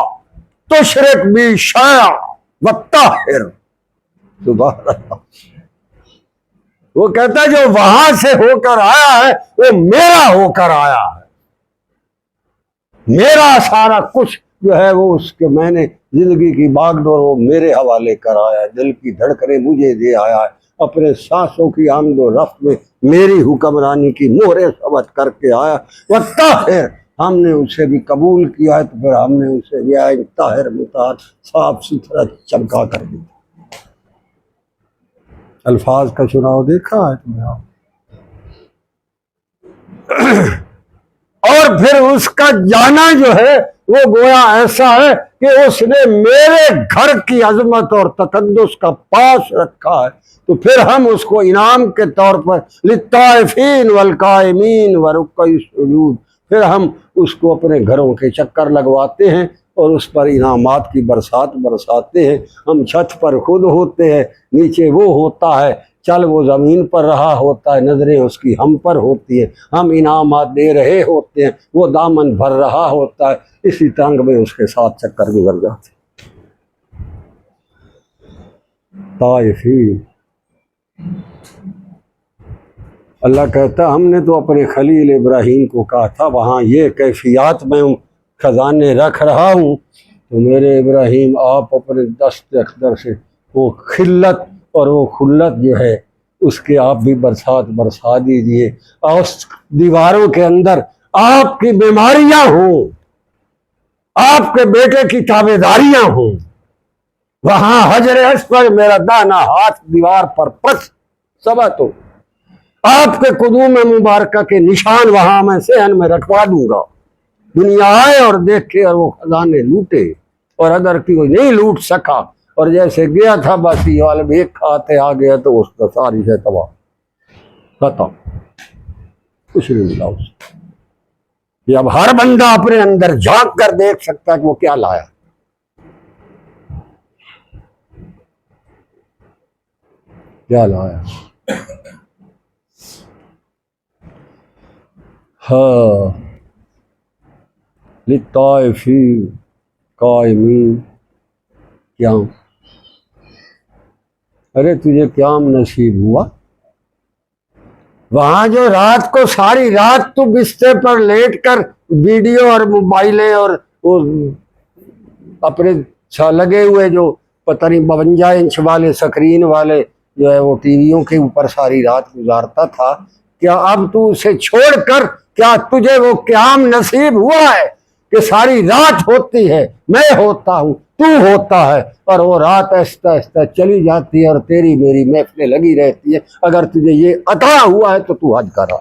تشرک بی شیئا وطاہر. سبحان اللہ. وہ کہتا ہے جو وہاں سے ہو کر آیا ہے وہ میرا ہو کر آیا ہے، میرا سارا کچھ جو ہے وہ اس کے میں نے زندگی کی باغ ڈور وہ میرے حوالے کر آیا ہے، دل کی دھڑکنیں مجھے دے آیا ہے، اپنے سانسوں کی آمد و رفت میں میری حکمرانی کی مہریں ثبت کر کے آیا. وطاہر، ہم نے اسے بھی قبول کیا ہے تو پھر ہم نے اسے بھی آئے طاہر مطہر صاف ستھرا چمکا کر دیا. الفاظ کا چناؤ دیکھا ہے تم نے؟ اور پھر اس کا جانا جو ہے وہ گویا ایسا ہے کہ اس نے میرے گھر کی عظمت اور تقدس کا پاس رکھا ہے، تو پھر ہم اس کو انعام کے طور پر للطائفین والقائمین ورکع السجود، پھر ہم اس کو اپنے گھروں کے چکر لگواتے ہیں اور اس پر انعامات کی برسات برساتے ہیں. ہم چھت پر خود ہوتے ہیں، نیچے وہ ہوتا ہے، چل وہ زمین پر رہا ہوتا ہے، نظریں اس کی ہم پر ہوتی ہیں، ہم انعامات دے رہے ہوتے ہیں، وہ دامن بھر رہا ہوتا ہے، اسی تنگ میں اس کے ساتھ چکر گزر جاتے. طائفین، اللہ کہتا ہم نے تو اپنے خلیل ابراہیم کو کہا تھا وہاں یہ کیفیات میں خزانے رکھ رہا ہوں تو میرے ابراہیم آپ اپنے دست اقدر سے وہ خلت اور وہ خلت جو ہے اس کے آپ بھی برسات برسا دیجئے. اور اس دیواروں کے اندر آپ کی بیماریاں ہوں، آپ کے بیٹے کی تابعداریاں ہوں، وہاں حجر اسود میرا دانا ہاتھ دیوار پر پس ثبت ہو، آپ کے قدوم مبارکہ کے نشان وہاں میں صحن میں رکھوا دوں گا. دنیا آئے اور دیکھے اور وہ خزانے لوٹے، اور اگر کوئی نہیں لوٹ سکا اور جیسے گیا تھا بس یہ والا بھی ایک کھاتے آ گیا تو اس کا ساری سے تباہ ختم، کچھ نہیں ملا اس کو. یہ اب ہر بندہ اپنے اندر جھانک کر دیکھ سکتا ہے کہ وہ کیا لایا، کیا لایا. ہاں للطائفین قائمین قیام. ارے تجھے قیام نصیب ہوا وہاں جو رات کو ساری رات تو بستر پر لیٹ کر ویڈیو اور موبائلیں اور وہ اپنے لگے ہوئے جو پتہ نہیں 52 انچ والے سکرین والے جو ہے وہ ٹی ویوں کے اوپر ساری رات گزارتا تھا، کیا اب تو اسے چھوڑ کر کیا تجھے وہ قیام نصیب ہوا ہے کہ ساری رات ہوتی ہے، میں ہوتا ہوں، تو ہوتا ہے، اور وہ رات آہستہ آہستہ چلی جاتی ہے اور تیری میری محفلیں لگی رہتی ہے. اگر تجھے یہ عطا ہوا ہے تو تو حج کرا.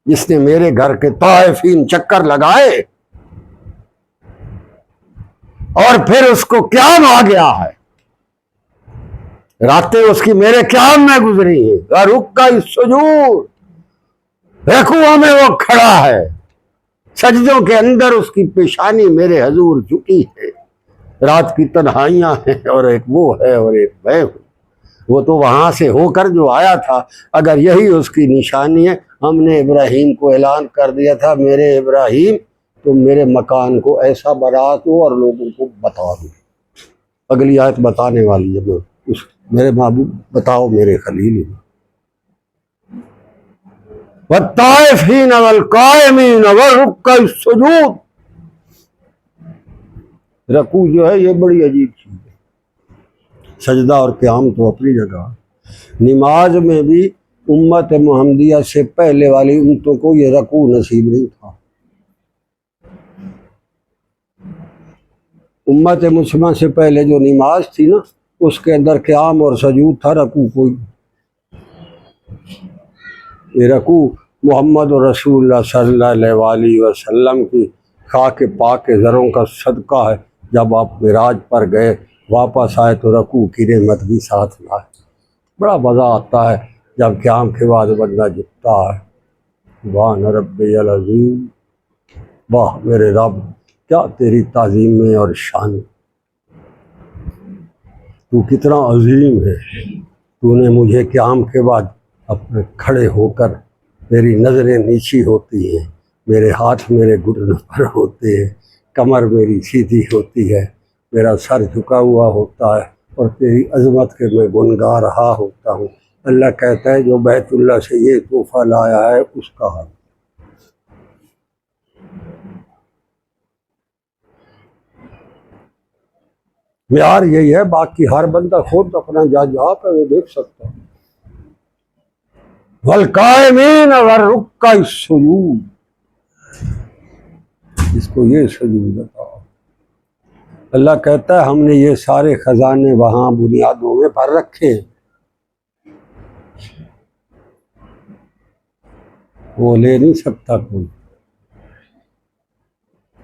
جس نے میرے گھر کے طائفین چکر لگائے اور پھر اس کو قیام آ گیا ہے، راتیں اس کی میرے قیام میں گزری ہیں. رکع السجود، رکوع میں وہ کھڑا ہے، سجدوں کے اندر اس کی پیشانی میرے حضور جھکی ہے، رات کی تنہائیاں ہیں اور ایک وہ ہے اور ایک میں ہوں۔ وہ تو وہاں سے ہو کر جو آیا تھا، اگر یہی اس کی نشانی ہے، ہم نے ابراہیم کو اعلان کر دیا تھا، میرے ابراہیم تم میرے مکان کو ایسا بنا دو اور لوگوں کو بتا دو۔ اگلی آیت بتانے والی ہے، میرے محبوب بتاؤ میرے خلیل، والطائفین والقائمین والرکع السجود۔ رکوع جو ہے یہ بڑی عجیب چیز ہے، سجدہ اور قیام تو اپنی جگہ۔ نماز میں بھی امت محمدیہ سے پہلے والی امتوں کو یہ رکوع نصیب نہیں تھا۔ امت مسلمہ سے پہلے جو نماز تھی نا، اس کے اندر قیام اور سجود تھا، رکوع کوئی۔ یہ رکوع محمد رسول اللہ صلی اللہ علیہ وسلم کی خاک پاک زروں کا صدقہ ہے۔ جب آپ معراج پر گئے، واپس آئے تو رکوع کی نعمت بھی ساتھ لائے۔ بڑا مزہ آتا ہے جب قیام کے بعد بندہ جھکتا ہے، سبحان ربی العظیم، واہ میرے رب کیا تیری تعظیم میں اور شان، تو کتنا عظیم ہے، تو نے مجھے قیام کے بعد اپنے کھڑے ہو کر، میری نظریں نیچی ہوتی ہیں، میرے ہاتھ میرے گھٹنوں پر ہوتے ہیں، کمر میری سیدھی ہوتی ہے، میرا سر جھکا ہوا ہوتا ہے اور تیری عظمت کے میں گنگا رہا ہوتا ہوں۔ اللہ کہتا ہے جو بیت اللہ سے یہ تحفہ لایا ہے اس کا حق۔ معیار یہی ہے، باقی ہر بندہ خود اپنا جہاں پہ وہ دیکھ سکتا ہے۔ والقائمین والرکع السجود، اس کو یہ سجود بتاؤ۔ اللہ کہتا ہے ہم نے یہ سارے خزانے وہاں بنیادوں میں بھر رکھے، وہ لے نہیں سکتا کوئی،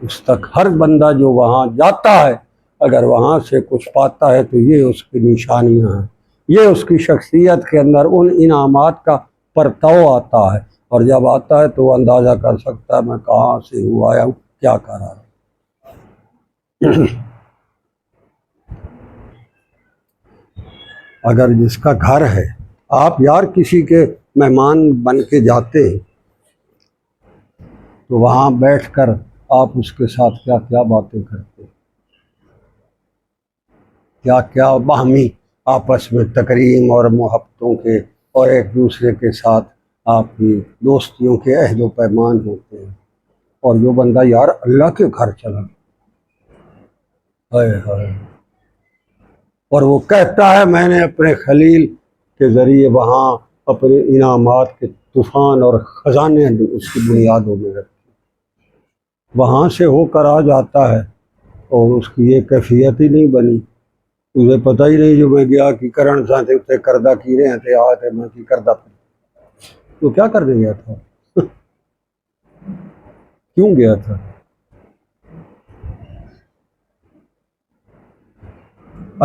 اس تک ہر بندہ جو وہاں جاتا ہے اگر وہاں سے کچھ پاتا ہے تو یہ اس کی نشانیاں ہیں، یہ اس کی شخصیت کے اندر ان انعامات کا پرتو آتا ہے، اور جب آتا ہے تو وہ اندازہ کر سکتا ہے میں کہاں سے ہوا آیا ہوں، کیا کر رہا ہوں۔ اگر جس کا گھر ہے، آپ یار کسی کے مہمان بن کے جاتے ہیں تو وہاں بیٹھ کر آپ اس کے ساتھ کیا کیا باتیں کرتے ہیں، کیا کیا باہمی آپس میں تکریم اور محبتوں کے اور ایک دوسرے کے ساتھ آپ کی دوستیوں کے عہد و پیمان ہوتے ہیں۔ اور جو بندہ یار اللہ کے گھر چلا ہائے ہائے، اور وہ کہتا ہے میں نے اپنے خلیل کے ذریعے وہاں اپنے انعامات کے طوفان اور خزانے اس کی بنیادوں میں رکھے، وہاں سے ہو کر آ جاتا ہے اور اس کی یہ کیفیت ہی نہیں بنی، تجھے پتہ ہی نہیں جو میں گیا کہ کرن سا تے کردہ کی رہے ہیں تے آتے میں کی کردہ پہ، تو کیا کرنے گیا تھا، کیوں گیا تھا؟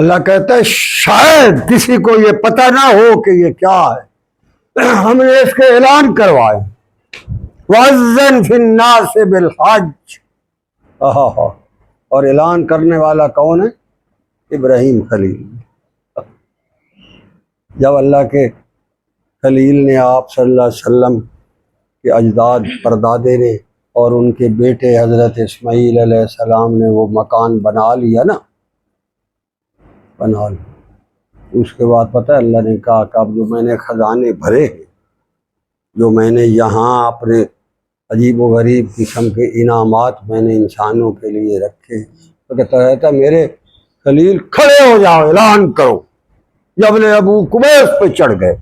اللہ کہتا ہے شاید کسی کو یہ پتہ نہ ہو کہ یہ کیا ہے، ہم نے اس کے اعلان کروائے، وَأَذِّن فِي النَّاسِ بِالْحَجِّ، اور اعلان کرنے والا کون ہے؟ ابراہیم خلیل۔ جب اللہ کے خلیل نے آپ صلی اللہ علیہ وسلم کے اجداد پردادے نے اور ان کے بیٹے حضرت اسماعیل علیہ السلام نے وہ مکان بنا لیا نا، بنا لیا، اس کے بعد پتہ ہے اللہ نے کہا کہ اب جو میں نے خزانے بھرے ہیں، جو میں نے یہاں اپنے عجیب و غریب قسم کے انعامات میں نے انسانوں کے لیے رکھے، تو کہتا رہتا میرے خلیل کھڑے ہو جاؤ، اعلان کرو، جب نے ابو قبیس پہ چڑھ گئے۔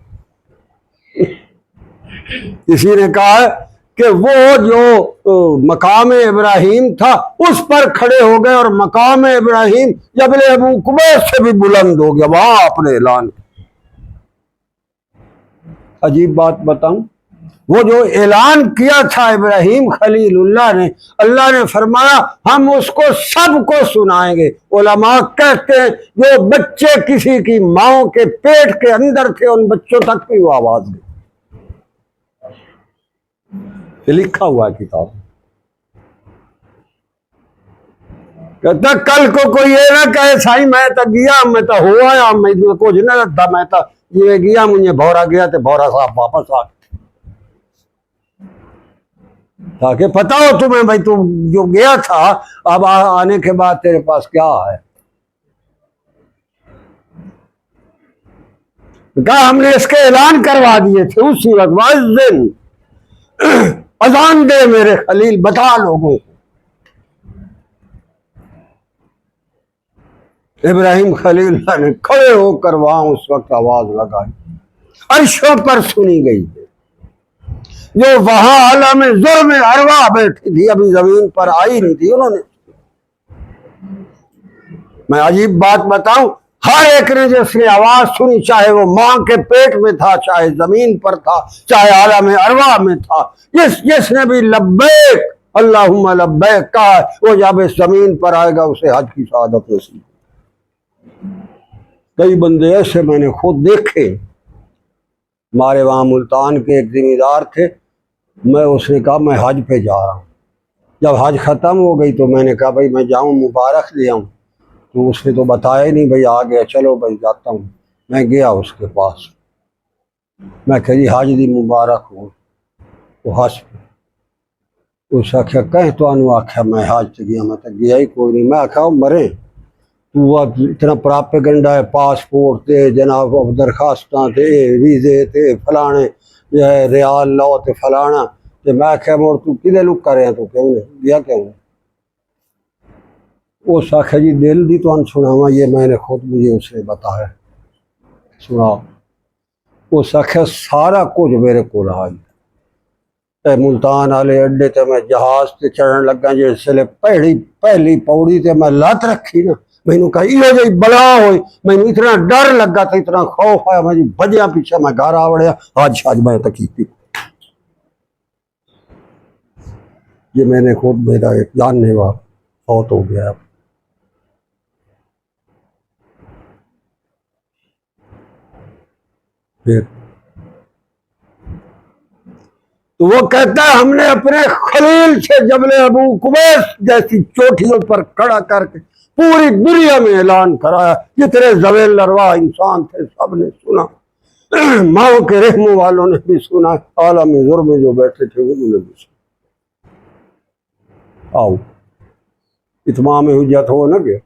کسی نے کہا ہے کہ وہ جو مقام ابراہیم تھا اس پر کھڑے ہو گئے، اور مقام ابراہیم جبل ابو قبیس سے بھی بلند ہو گیا، وہاں اپنے اعلان۔ عجیب بات بتاؤں، وہ جو اعلان کیا تھا ابراہیم خلیل اللہ نے فرمایا ہم اس کو سب کو سنائیں گے۔ علماء کہتے ہیں جو بچے کسی کی ماں کے پیٹ کے اندر تھے ان بچوں تک بھی وہ آواز گئی۔ یہ لکھا ہوا ہے کتاب. کہتا کل کو کوئی یہ نہ کہے سائی میں تو گیا میں تو ہو آیا میں کچھ نہ تھا میں تو یہ گیا مجھے بھورا گیا تو بھورا صاحب واپس آ تاکہ پتا ہو تمہیں بھائی تم جو گیا تھا اب آنے کے بعد تیرے پاس کیا ہے. کہا ہم نے اس کے اعلان کروا دیے تھے اسی وقت واذن اذان دے میرے خلیل بتا لوگوں کو. ابراہیم خلیل اللہ نے کھڑے ہو کر وہاں اس وقت آواز لگائی. عرشوں پر سنی گئی جو وہاں عالم ظلم ارواح بیٹھی تھی ابھی زمین پر آئی نہیں تھی انہوں نے. میں عجیب بات بتاؤں ہر ایک نے جس نے آواز سنی چاہے وہ ماں کے پیٹ میں تھا چاہے زمین پر تھا چاہے عالم ارواح میں تھا جس نے بھی لبیک اللہم لبیک کہا وہ جب اس زمین پر آئے گا اسے حج کی سعادت نصیب. کئی بندے ایسے میں نے خود دیکھے. ہمارے وہاں ملتان کے ایک ذمہ دار تھے اس نے کہا میں حج پہ جا رہا ہوں. جب حج ختم ہو گئی تو میں نے کہا بھائی میں جاؤں مبارک لے آؤں. تو اس نے تو بتایا ہی نہیں بھائی آ گیا چلو بھائی جاتا ہوں. میں گیا اس کے پاس میں کہ جی حج دی مبارک ہو. وہ حج پہ اس آخیا کہیں تو انو آخیا میں حج گیا میں تو گیا ہی کوئی نہیں. میں آخیا مرے تو اتنا پراپیگنڈا ہے پاسپورٹ تے جناب درخواستاں تے ویزے تے فلانے ریال لاؤ تے فلانا تے میں آخیا مور تو کدے لک کر رہے ہیں تو کیوں نہیں گیا کیوں. اس آخیا جی دل دی تو ان سناواں یہ میں نے خود مجھے اس نے بتایا سنا. اس آخیا سارا کچھ میرے کو رہا ہی ملتان والے اڈے تے میں جہاز تے چڑھن لگا جس ویلے پہلی پوڑی تے میں لت رکھی نا مینوں کہا یہ جی بلا ہوئی مینوں اتنا ڈر لگا تھا اتنا خوف آیا میں بجیا پیچھے میں گھر آ وڑیا آج میں تکی تھی. یہ میں نے خود میرا ایک جاننے والا فوت ہو گیا. پھر تو وہ کہتا ہے ہم نے اپنے خلیل سے جبل ابو قبیس جیسی چوٹیوں پر کھڑا کر کے پوری دنیا میں اعلان کرایا. جتنے ذویل ارواح انسان تھے سب نے سنا. ماؤں کے رحموں والوں نے بھی سنا. عالم ذر میں جو بیٹھے تھے انہوں نے بھی سنا. آؤ اتمام حجت ہو نہ گیا.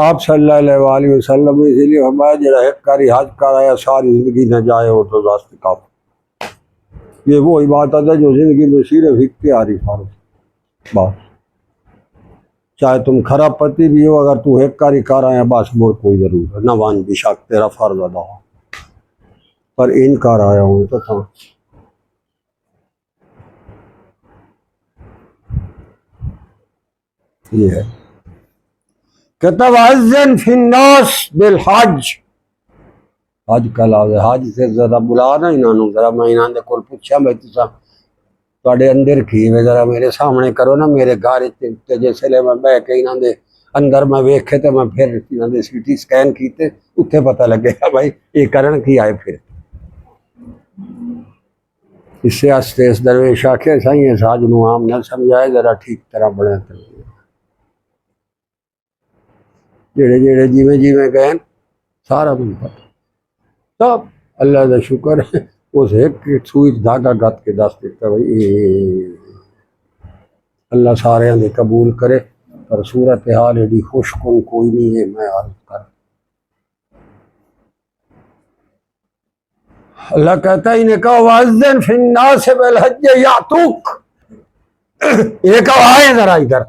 آپ صلی اللہ علیہ وآلہ وسلم اسی لیے فرمایا جڑا ایک کاری حج کرایا ساری زندگی نہ جائے ہو تو راست کافی. یہ وہ عبادت ہے جو زندگی میں صرف اختیاری فرض بس. چاہے تم کھرا پتی بھی ہو اگر تو ایک کاری کر آیا بس مور کوئی ضرور ہے نہ وان بھی شک تیرا فرض ادا ہو پر ان کر آیا ہوں تو تھا. یہ ہے کہتا وَأَذِّن فِي النَّاسِ بِالْحَجِّ. حج کا لفظ ہے. حج سے ذرا بلا نا انہوں ذرا میں انہوں نے کول پوچھا میں تواڈے اندر کی میں ذرا میرے سامنے کرو نا میرے گھر جسے میں بہ کے انہوں دے اندر میں ویکھے تو میں پھر انہوں نے سی ٹی سکین کیتے اتنے پتہ لگے گا بھائی یہ کرن کی آئے. پھر اس سے ہستے اس درویش آخے سائیں اس حج نو عام نہ سمجھائے ذرا ٹھیک طرح بڑے جڑے جڑے جیویں گئے سارا من پتہ سب اللہ کا شکر ہے. اس ایک سوئی دھاگا گت کے دس دیتا بھائی اللہ سارے دے قبول کرے. پر صورت حال ایڈی خوش کن کوئی نہیں ہے. میں عرض کر اللہ کہتا ہی نے کہا وَأَذِّن فِي النَّاسِ بِالْحَجِّ يَأْتُوكَ. یہ کہو آئے ذرا ادھر.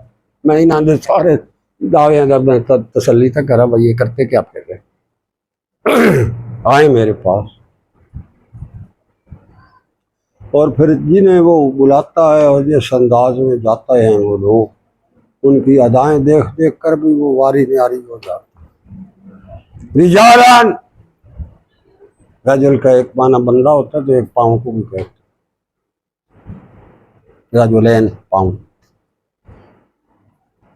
میں انہوں نے سارے دعوے میں تسلی تک کرا بھائی یہ کرتے کیا پھر رہے آئے میرے پاس. اور پھر جنہیں وہ بلاتا ہے اور جس انداز میں جاتے ہیں وہ لوگ ان کی ادائیں دیکھ دیکھ کر بھی وہ واری نیاری ہو جاتا. رجالان رجل کا ایک معنی بندہ ہوتا ہے تو ایک پاؤں کو بھی کہتے رجلین پاؤں.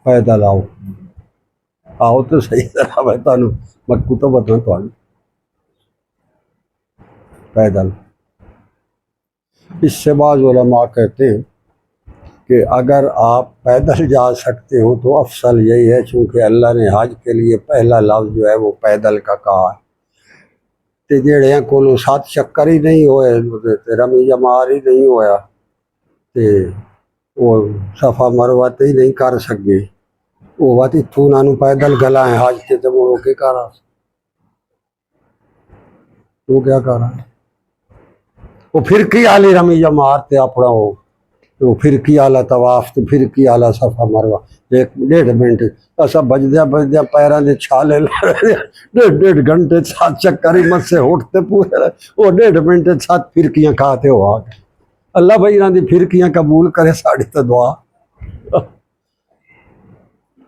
پیدل آؤ تو صحیح طرح میں تمہیں مکو تو بتاؤں تو پیدل. اس سے بعض علماء کہتے ہیں کہ اگر آپ پیدل جا سکتے ہو تو افضل یہی ہے، چونکہ اللہ نے حج کے لیے پہلا لفظ جو ہے وہ پیدل کا کہا ہے۔ تے جڑے کولوں 7 چکر ہی نہیں ہوئے تے رمی جمار ہی نہیں ہویا تے وہ صفا مروہ تے ہی نہیں کر سکے، وہ بات اتوں انہوں نے پیدل گلا ہے حج تے وہ کے کر رہا وہ کیا کر رہا وہ پھر کی آلی رمی جمار تے اپنا وہ پھر کی آلہ طواف تے پھر کی آلہ صفا مروہ 1.5 منٹ ایسا بجدیا پیراں دے چھالے ڈیڑھ گھنٹے 7 چکر ہی مت سے اٹھتے پورے وہ 1.5 منٹ 7 پھرکیاں کھاتے ہو آ گئے۔ اللہ بھائی انہاں دی پھرکیاں قبول کرے ساڑی تو دعا۔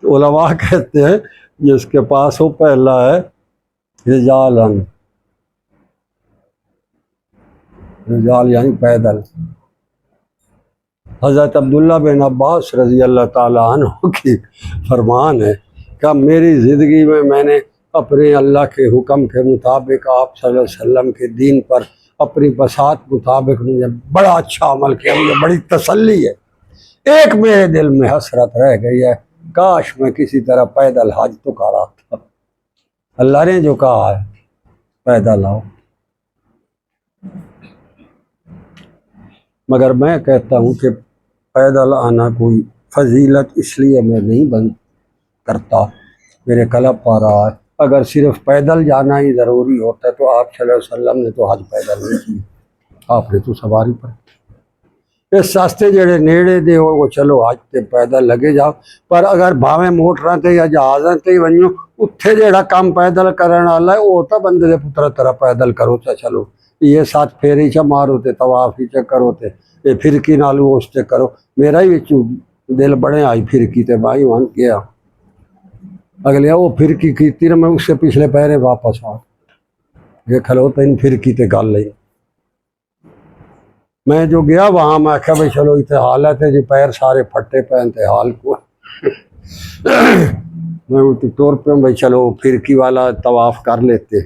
علماء کہتے ہیں جس کے پاس وہ پہلا ہے رجال یعنی پیدل۔ حضرت عبداللہ بن عباس رضی اللہ تعالیٰ عنہ کی فرمان ہے کہ میری زندگی میں نے اپنے اللہ کے حکم کے مطابق آپ صلی اللہ علیہ وسلم کے دین پر اپنی بساط مطابق مجھے بڑا اچھا عمل کیا، مجھے بڑی تسلی ہے۔ ایک میرے دل میں حسرت رہ گئی ہے، کاش میں کسی طرح پیدل حج تو کرا تھا۔ اللہ نے جو کہا ہے پیدل آؤ، مگر میں کہتا ہوں کہ پیدل آنا کوئی فضیلت اس لیے میں نہیں بند کرتا، میرے قلب پا رہا ہے اگر صرف پیدل جانا ہی ضروری ہوتا ہے تو آپ صلی اللہ علیہ وسلم نے تو حج پیدل نہیں کی، آپ نے تو سواری پر۔ اس راستے جڑے نیڑے دے ہو وہ چلو حج تے پیدل لگے جاؤ، پر اگر بھاویں موٹراں تے یا جہازاں تے ونجو اتھے جڑا کام پیدل کرن والا ہے وہ تو بندے دے پتر طرح پیدل کرو تا چلو، یہ 7 پھیری چا مارو تے طواف ہی چا کرو تے یہ پھرکی نالو اس تے کرو۔ میرا ہی دل بڑے آئی پھرکی تے بھائی وہاں گیا اگلے وہ پھرکی کیتی نا میں اس سے پچھلے پیرے واپس آ یہ کھلوتا ان پھرکی تے گل لئی۔ میں جو گیا وہاں میں کہا بھائی چلو اتنے حالت ہے جی پیر سارے پھٹے پہ انتحال کو میں طور پہ بھائی چلو پھرکی والا طواف کر لیتے،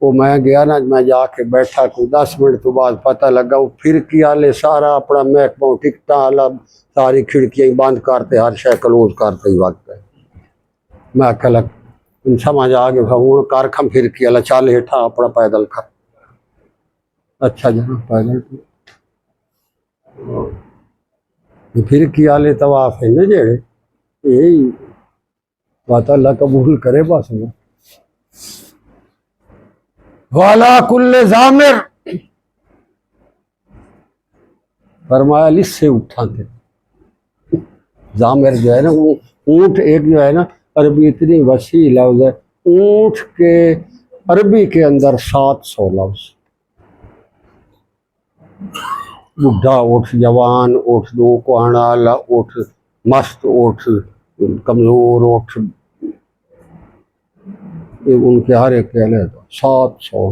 وہ میں گیا نا میں جا کے بیٹھا کوئی 10 منٹ تو بعد پتہ لگا وہ پھرکی والے سارا اپنا محکمہ ٹکٹاں والا ساری کھڑکیاں بند کرتے ہر شے کلوز کرتے ہی وقت ہے۔ میں کل سمجھ آ گیا ہوں کر کھم پھرکی والا چل ہیٹھا اپنا پیدل کر۔ اچھا جہاں پیدل پھرکی والے طواف ہیں نا جڑے یہی بات اللہ قبول کرے بس میں والا کل زامر فرمایا لس سے اٹھا تھے۔ زامر جو ہے نا وہ اونٹ ایک جو ہے نا عربی اتنی وسیع لفظ ہے، اونٹ کے عربی کے اندر 700 لفظ، بڈھا اٹھ، جوان اٹھ، دو کوہانا والا اٹھ، مست اٹھ، کمزور اٹھ، ان کے ہر ایک کہنے 700۔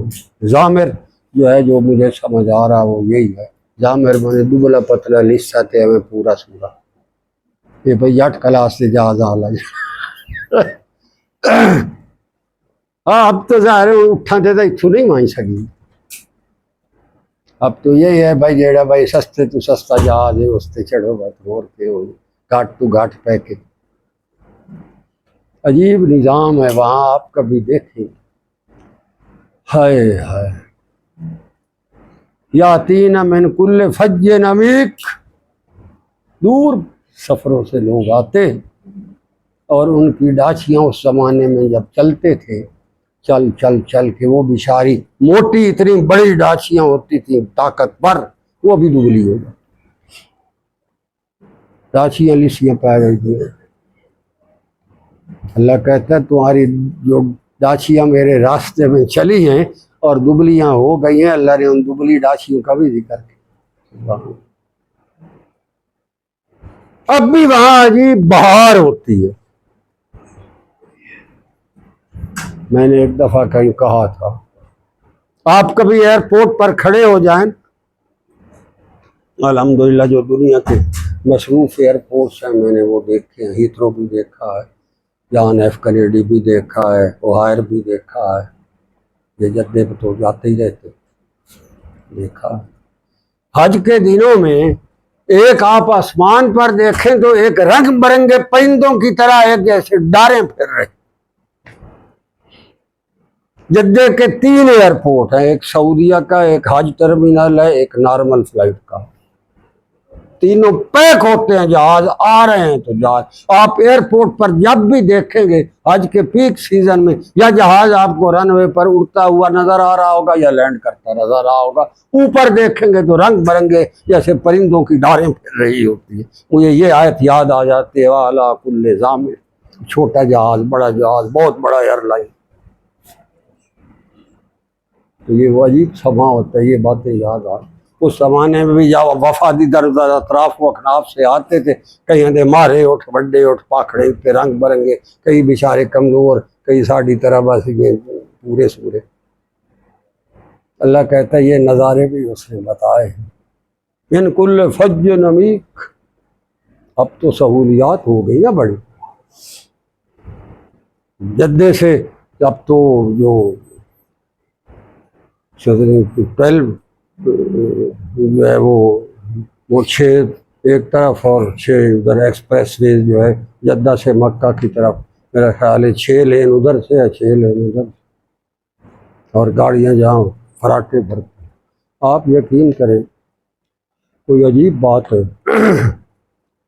زامر جو ہے جو مجھے سمجھ آ رہا وہ یہی ہے، زامر میں نے دبلا پتلا لسا تے ہمیں پورا سورا یہ بھائی 8 کلاس سے جہاز آلا ہاں اب تو ظاہر ہے اٹھاں تے تو اتھو نہیں مائیں سکی، اب تو یہی ہے بھائی جیڑا بھائی سستے تو سستا جہاز ہے اس تے چڑھو گا تو اور کے ہو گھاٹ تو گھاٹ پہ کے۔ عجیب نظام ہے وہاں، آپ کبھی دیکھیں ہائے ہائے یاتین من کل فج عمیق، دور سفروں سے لوگ آتے اور ان کی ڈاچیاں اس زمانے میں جب چلتے تھے چل چل چل کے وہ بیچاری موٹی اتنی بڑی ڈاچیاں ہوتی تھیں طاقتور وہ بھی دبلی ہو جاتی، ڈاچیاں لسیاں پا گئی تھیں۔ اللہ کہتا ہے تمہاری جو ڈاچیاں میرے راستے میں چلی ہیں اور دبلیاں ہو گئی ہیں، اللہ نے ان دبلی ڈاچیوں کا بھی ذکر کیا۔ اب بھی وہاں عجیب بہار ہوتی ہے۔ میں نے ایک دفعہ کہیں کہا تھا آپ کبھی ایئرپورٹ پر کھڑے ہو جائیں، الحمدللہ جو دنیا کے مصروف ایئرپورٹس ہیں میں نے وہ دیکھے ہیں، ہیتھرو بھی دیکھا ہے، جان ایف کینیڈی بھی دیکھا ہے، اوہائر بھی دیکھا ہے، یہ جدے پہ تو جاتے ہی رہتے دیکھا ہے۔ حج کے دنوں میں ایک آپ آسمان پر دیکھیں تو ایک رنگ برنگے پرندوں کی طرح ایک جیسے ڈاریں پھر رہے. جدہ کے 3 ایئرپورٹ ہیں، ایک سعودیہ کا، ایک حج ٹرمینل ہے، ایک نارمل فلائٹ کا. تینوں پیک ہوتے ہیں، جہاز آ رہے ہیں تو جہاز. آپ ایئرپورٹ پر جب بھی دیکھیں گے حج کے پیک سیزن میں، یا جہاز آپ کو رن وے پر اڑتا ہوا نظر آ رہا ہوگا یا لینڈ کرتا نظر آ رہا ہوگا، اوپر دیکھیں گے تو رنگ برنگے جیسے پرندوں کی ڈاریں پھر رہی ہوتی ہے. مجھے یہ آیت یاد آ جاتی ہے، وَعَلَىٰ كُلِّ ضَامِرٍ. چھوٹا جہاز، بڑا جہاز، بہت بڑا ایئر لائن. تو یہ وہ عجیب سما ہوتا ہے، یہ باتیں یاد آ. اس زمانے میں بھی جب وفادی در اطراف و اکناف سے آتے تھے، کئی اندے مارے اٹھ، بڑے اٹھ، پاکھڑے پہ رنگ برنگے، کئی بیچارے کمزور، کئی ساڑھی طرح بس یہ پورے سورے. اللہ کہتا ہے یہ نظارے بھی اس نے بتائے ہیں. من کل فج عمیق. اب تو سہولیات ہو گئی نا بڑی. جدے سے اب تو جو 12 جو ہے وہ 6 ایک طرف اور 6 ادھر ایکسپریس ویز جو ہے جدہ سے مکہ کی طرف، میرا خیال ہے 6 لین ادھر سے ہے، 6 لین ادھر سے، اور گاڑیاں جہاں فراٹے بھرتی. آپ یقین کریں کوئی عجیب بات ہے،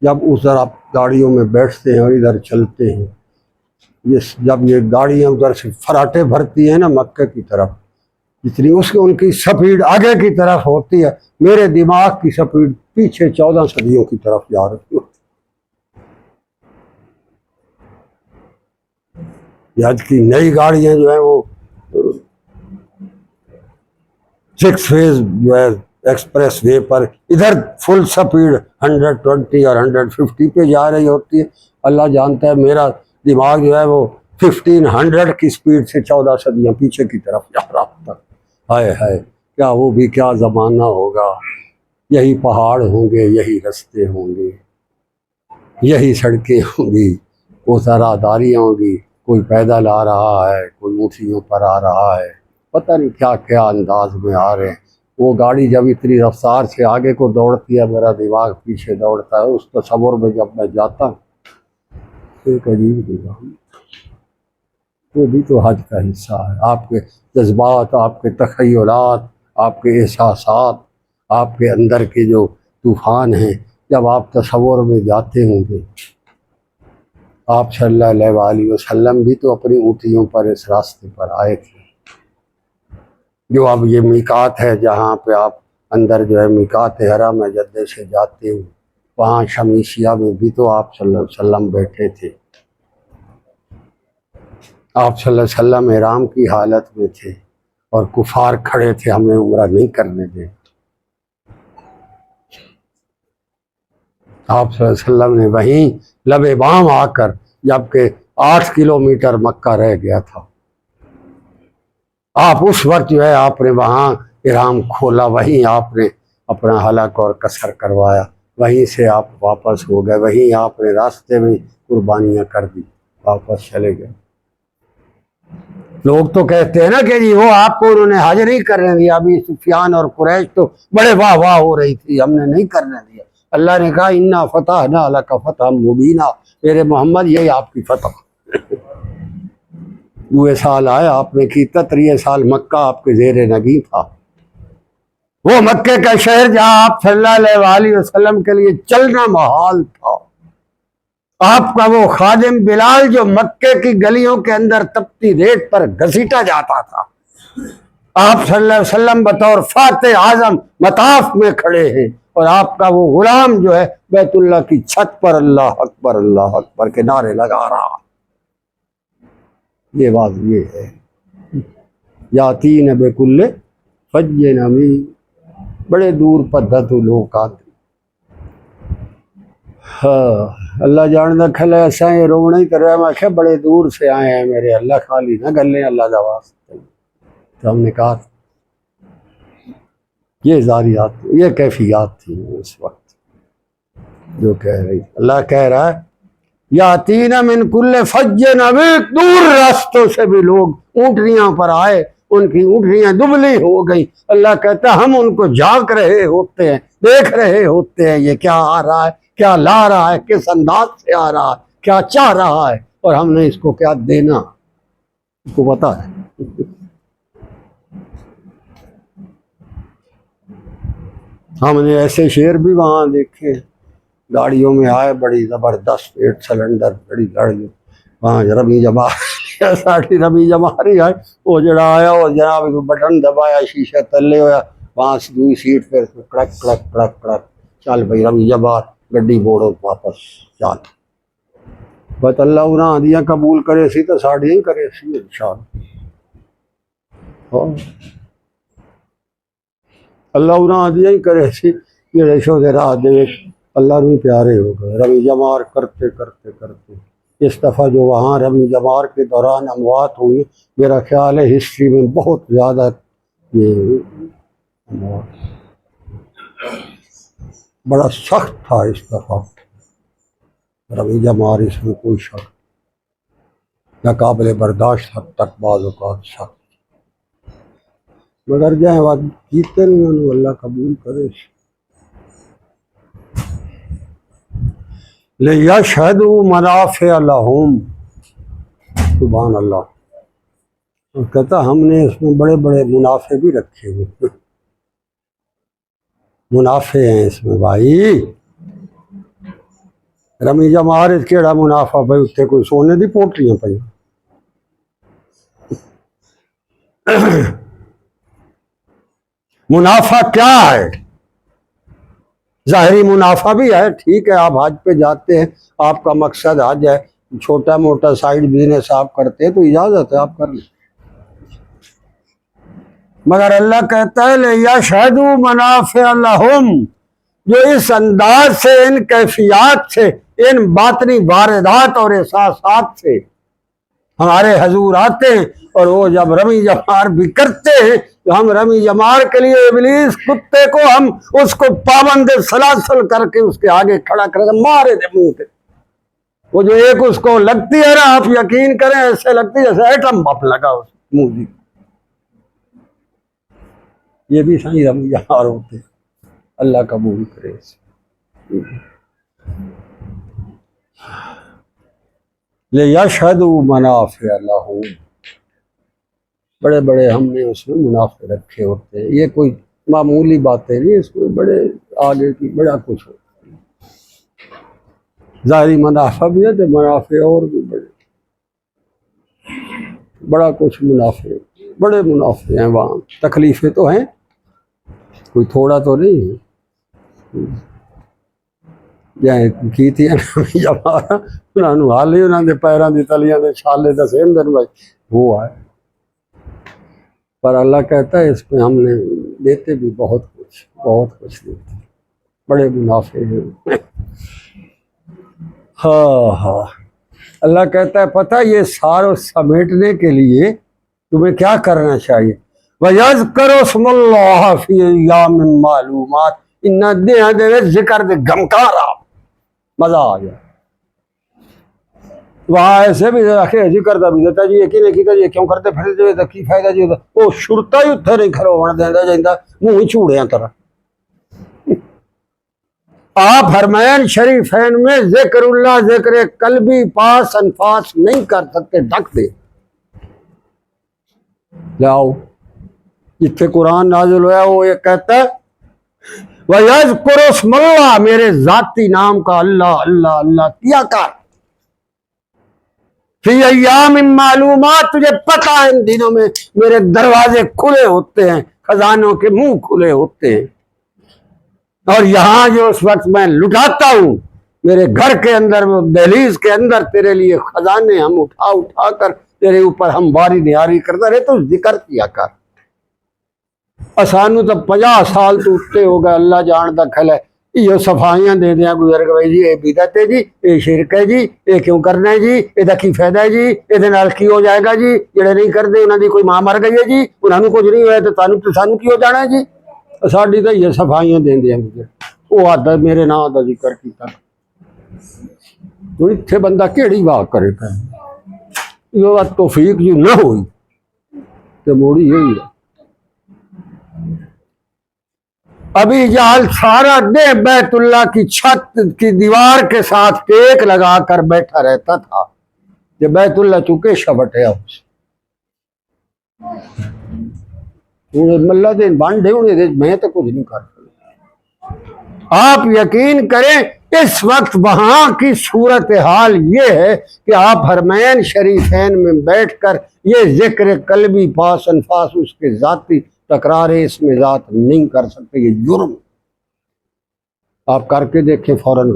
جب ادھر آپ گاڑیوں میں بیٹھتے ہیں اور ادھر چلتے ہیں، جب یہ گاڑیاں ادھر سے فراٹے بھرتی ہیں نا مکہ کی طرف، جتنی ان کی سپیڈ آگے کی طرف ہوتی ہے، میرے دماغ کی سپیڈ پیچھے 14 صدیوں کی طرف جا رہی ہوتی. آج کی نئی گاڑیاں جو ہیں وہ 6 فیز جو ہے ایکسپریس وے پر ادھر فل سپیڈ 120 اور 150 پہ جا رہی ہوتی ہے. اللہ جانتا ہے میرا دماغ جو ہے وہ 1500 کی سپیڈ سے 14 صدیاں پیچھے کی طرف جا رہا ہوتا. ہائے ہائے، کیا وہ بھی کیا زمانہ ہوگا. یہی پہاڑ ہوں گے، یہی رستے ہوں گے، یہی سڑکیں ہوں گی، وہ سراداریاں ہوں گی. کوئی پیدل آ رہا ہے، کوئی اونٹیوں پر آ رہا ہے، پتہ نہیں کیا کیا انداز میں آ رہے ہیں. وہ گاڑی جب اتنی رفتار سے آگے کو دوڑتی ہے، میرا دماغ پیچھے دوڑتا ہے. اس تصور میں جب میں جاتا ہوں ایک عجیب نظام. وہ بھی تو حج کا حصہ ہے. آپ کے جذبات، آپ کے تخیلات، آپ کے احساسات، آپ کے اندر کے جو طوفان ہیں، جب آپ تصور میں جاتے ہوں گے. آپ صلی اللہ علیہ وآلہ وسلم بھی تو اپنی اونٹیوں پر اس راستے پر آئے تھے. جو اب یہ میقات ہے جہاں پہ آپ اندر جو ہے میقات حرم ہے جدے سے جاتے ہو، وہاں شمیشیہ میں بھی تو آپ صلی اللہ علیہ وسلم بیٹھے تھے. آپ صلی اللہ علیہ وسلم احرام کی حالت میں تھے اور کفار کھڑے تھے ہمیں عمرہ نہیں کرنے دیں. آپ صلی اللہ علیہ وسلم نے وہیں لب بام آ کر، جبکہ 8 کلومیٹر مکہ رہ گیا تھا، آپ اس وقت جو ہے آپ نے وہاں احرام کھولا، وہیں آپ نے اپنا حلق اور قصر کروایا، وہیں سے آپ واپس ہو گئے، وہیں آپ نے راستے میں قربانیاں کر دی، واپس چلے گئے. لوگ تو کہتے ہیں نا کہ جی وہ آپ کو انہوں نے حج نہیں کرنے دیا. ابھی سفیان اور قریش تو بڑے واہ واہ ہو رہی تھی، ہم نے نہیں کرنے دیا. اللہ نے کہا انا فتحنا لک فتحا مبینا، میرے محمد یہی آپ کی فتح. 2 سال آئے آپ نے کی، 3 سال مکہ آپ کے زیر نگیں تھا. وہ مکے کا شہر جہاں آپ صلی اللہ علیہ وآلہ وسلم کے لیے چلنا محال تھا. آپ کا وہ خادم بلال جو مکے کی گلیوں کے اندر تپتی ریت پر گھسیٹا جاتا تھا، آپ صلی اللہ علیہ وسلم بطور فاتح اعظم مطاف میں کھڑے ہیں، اور آپ کا وہ غلام جو ہے بیت اللہ کی چھت پر اللہ اکبر کے نعرے لگا رہا. یہ بات یہ ہے، یاتین بکل فج عمیق. بڑے دور پدھتو لوگ آتے. ہاں اللہ جاندا کھلے ایسا یہ رونا ہی کر رہا ہے. میں کہا بڑے دور سے آئے ہیں میرے اللہ، خالی نہ گلیں اللہ دا واسطے. تو ہم نے کہا یہ ذاریات، یہ کیفیات تھی اس وقت جو کہہ رہی. اللہ کہہ رہا ہے یاتین من کل فج عمیق، دور راستوں سے بھی لوگ اونٹنیاں پر آئے. ان کی اونٹنیاں دبلی ہو گئی. اللہ کہتا ہے ہم ان کو جھانک رہے ہوتے ہیں, دیکھ رہے ہوتے ہیں یہ کیا آ رہا ہے, کیا لا رہا ہے, کس انداز سے آ رہا ہے, کیا چاہ رہا ہے, اور ہم نے اس کو کیا دینا, اس کو پتا ہے. ہم نے ایسے شیر بھی وہاں دیکھے, گاڑیوں میں آئے بڑی زبردست 8 سلنڈر بڑی گاڑی, وہاں ربی جمار ساڑھی ربی جماری آئے, وہ جڑا آیا وہ جناب بٹن دبایا, شیشہ تلے ہوا, وہاں سے دوسری سیٹ پہ کڑک کڑک کڑک کڑک, چل بھائی ربی جمار گڈی موڑو واپس چل. بس اللہ انہاں دیا قبول کرے سی تو ساڑھی ہی کرے سی انشاءاللہ. اللہ انہاں دیا ہی کرے سی جڑے شو دے راہ دے اللہ نہیں پیارے ہو گئے. ربی جمار کرتے کرتے کرتے اس دفعہ جو وہاں ربی جمار کے دوران اموات ہوئی, میرا خیال ہے ہسٹری میں بہت زیادہ یہ بڑا سخت تھا اس دفعہ ربی جمار, اس میں کوئی شک ناقابل برداشت حد تک بعض اوقات سخت, مگر جائیں بات جیتے نہیں انہوں اللہ قبول کرے. لِيَشْهَدُوا مَنَافِعَ لَهُمْ, سبحان اللہ. اور کہتا ہم نے اس میں بڑے بڑے منافع بھی رکھے ہوئے, منافع ہیں اس میں بھائی. رمی جمار کیڑا منافع بھائی, اتنے کوئی سونے دی پوٹلیاں پہ منافع کیا ہے؟ ظاہری منافع بھی ہے, ٹھیک ہے آپ حج پہ جاتے ہیں, آپ کا مقصد حج ہے, چھوٹا موٹا سائیڈ بزنس آپ کرتے ہیں تو اجازت ہے آپ کر لیں. مگر اللہ کہتا ہے لِيَشْهَدُوا مَنَافِعَ لَهُمْ, جو اس انداز سے, ان کیفیات سے, ان باطنی واردات اور احساسات سے ہمارے حضور آتے ہیں, اور وہ جب رمی جمار بھی کرتے ہیں تو ہم رمی جمار کے لیے ابلیس کتے کو ہم اس کو پابند سلاسل کر کے اس کے آگے کھڑا کر کے مارے دے منہ پہ. وہ جو ایک اس کو لگتی ہے نا, آپ یقین کریں ایسے لگتی ہے جیسے ایٹم بم لگا اس منہ دی. یہ بھی صحیح رمی جمار ہوتے, اللہ قبول کرے. لِيَشْهَدُوا مَنَافِعَ لَهُمْ, بڑے بڑے ہم نے اس میں منافع رکھے ہوتے ہیں. یہ کوئی معمولی باتیں نہیں, اس میں بڑے آگے کی بڑا کچھ ہوتا ہے. ظاہری منافع بھی ہے تو منافع اور بھی بڑے, بڑا کچھ منافع, بڑے منافع ہیں وہاں. تکلیفیں تو ہیں, کوئی تھوڑا تو نہیں ہے. جائیں کی تھی جب انہوں نے حال ہی انہوں نے پیروں کی تلیاں دے چھالے دے سیم دن بھائی وہ آئے. پر اللہ کہتا ہے اس میں ہم نے دیتے بھی بہت کچھ دیتے, بڑے منافع ہیں. ہاں اللہ کہتا ہے پتہ یہ ساروں سمیٹنے کے لیے تمہیں کیا کرنا چاہیے, وَيَذْكَرُ اسْمَ اللَّهِ فِي أَيَّامٍ مَّعْلُومَاتٍ, ان دے ذکر دے گمکارا مزہ آ گیا. وہاں ایسے بھی ذکر دا بھی دیتا جی یہ نہیں کیتا جی کیوں کرتے پھر جو کی فائدہ جی وہ شرطا ہی اتھے نہیں کھڑو ہونا دینا جائندہ منہ ہی چھوڑیاں طرح. آپ حرمین شریفین میں ذکر اللہ ذکر قلبی پاس انفاس نہیں کر سکتے, ڈھک دے لاؤ. جتنے قرآن نازل ہوا وہ یہ کہتا ہے وَيَذْكُرُ اسْمَ اللَّهِ, میرے ذاتی نام کا اللہ اللہ اللہ کیا کر. فی ایام معلومات, تجھے پتہ ہے ان دنوں میں میرے دروازے کھلے ہوتے ہیں, خزانوں کے منہ کھلے ہوتے ہیں, اور یہاں جو اس وقت میں لٹاتا ہوں میرے گھر کے اندر, دہلیز کے اندر تیرے لیے خزانے ہم اٹھا کر تیرے اوپر ہم باری نہاری کرتا رہے, تو ذکر کیا کر. سانو تو 50 سال تو اٹھتے ہوگا, اللہ جان دا کھل ہے, یہ صفائیاں دے دیا گزرگ بھائی جی یہ بدعت ہے جی, یہ شرک ہے جی, یہ کیوں کرنا ہے جی, یہ کی فائدہ ہے جی, یہ نال کی ہو جائے گا جی, جڑے نہیں کرتے انہوں دی کوئی ماں مر گئی ہے جی, انہوں نے کچھ نہیں ہوا تو سانو کی ہو جانا ہے جی. ساڈی تو یہ صفائیاں دے دیا گزر, وہ آدھا میرے نام دا ذکر کیتا. اتنے بندہ کیڑی واہ کرے گا, یہ توفیق جو نہ ہوئی کہ موڑی یہی ہے۔ ابھی جہل سارا دن بیت اللہ کی چھت کی دیوار کے ساتھ ٹیک لگا کر بیٹھا رہتا تھا کہ بیت اللہ چکے شبٹے ملا دین بانڈے میں تو کچھ نہیں کر سکتا۔ آپ یقین کریں اس وقت وہاں کی صورتحال یہ ہے کہ آپ حرمین شریفین میں بیٹھ کر یہ ذکر قلبی پاس انفاس اس کے ذاتی تکرارے اس میں ذات نہیں کر سکتے، یہ جرم۔ آپ کر کے دیکھیں فوراً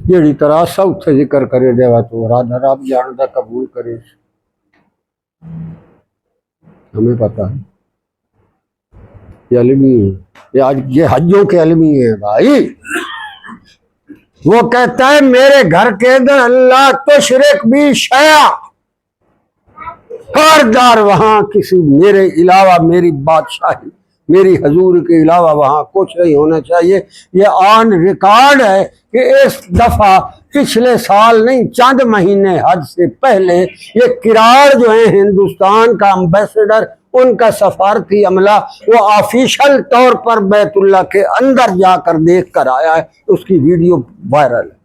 جیڑی طرح سب سے ذکر کرے دیوا تو رب جاندہ قبول کرے، ہمیں پتہ ہے یہ علمی ہے، یہ حجوں کے علمی ہے بھائی۔ وہ کہتا ہے میرے گھر کے اندر اللہ تشرک بھی شیء، خبردار وہاں کسی میرے علاوہ، میری بادشاہی، میری حضور کے علاوہ وہاں کچھ نہیں ہونا چاہیے۔ یہ آن ریکارڈ ہے کہ اس دفعہ پچھلے سال نہیں چند مہینے حج سے پہلے یہ کراڑ جو ہیں ہندوستان کا امبیسڈر، ان کا سفارتی عملہ، وہ آفیشل طور پر بیت اللہ کے اندر جا کر دیکھ کر آیا ہے، اس کی ویڈیو وائرل ہے۔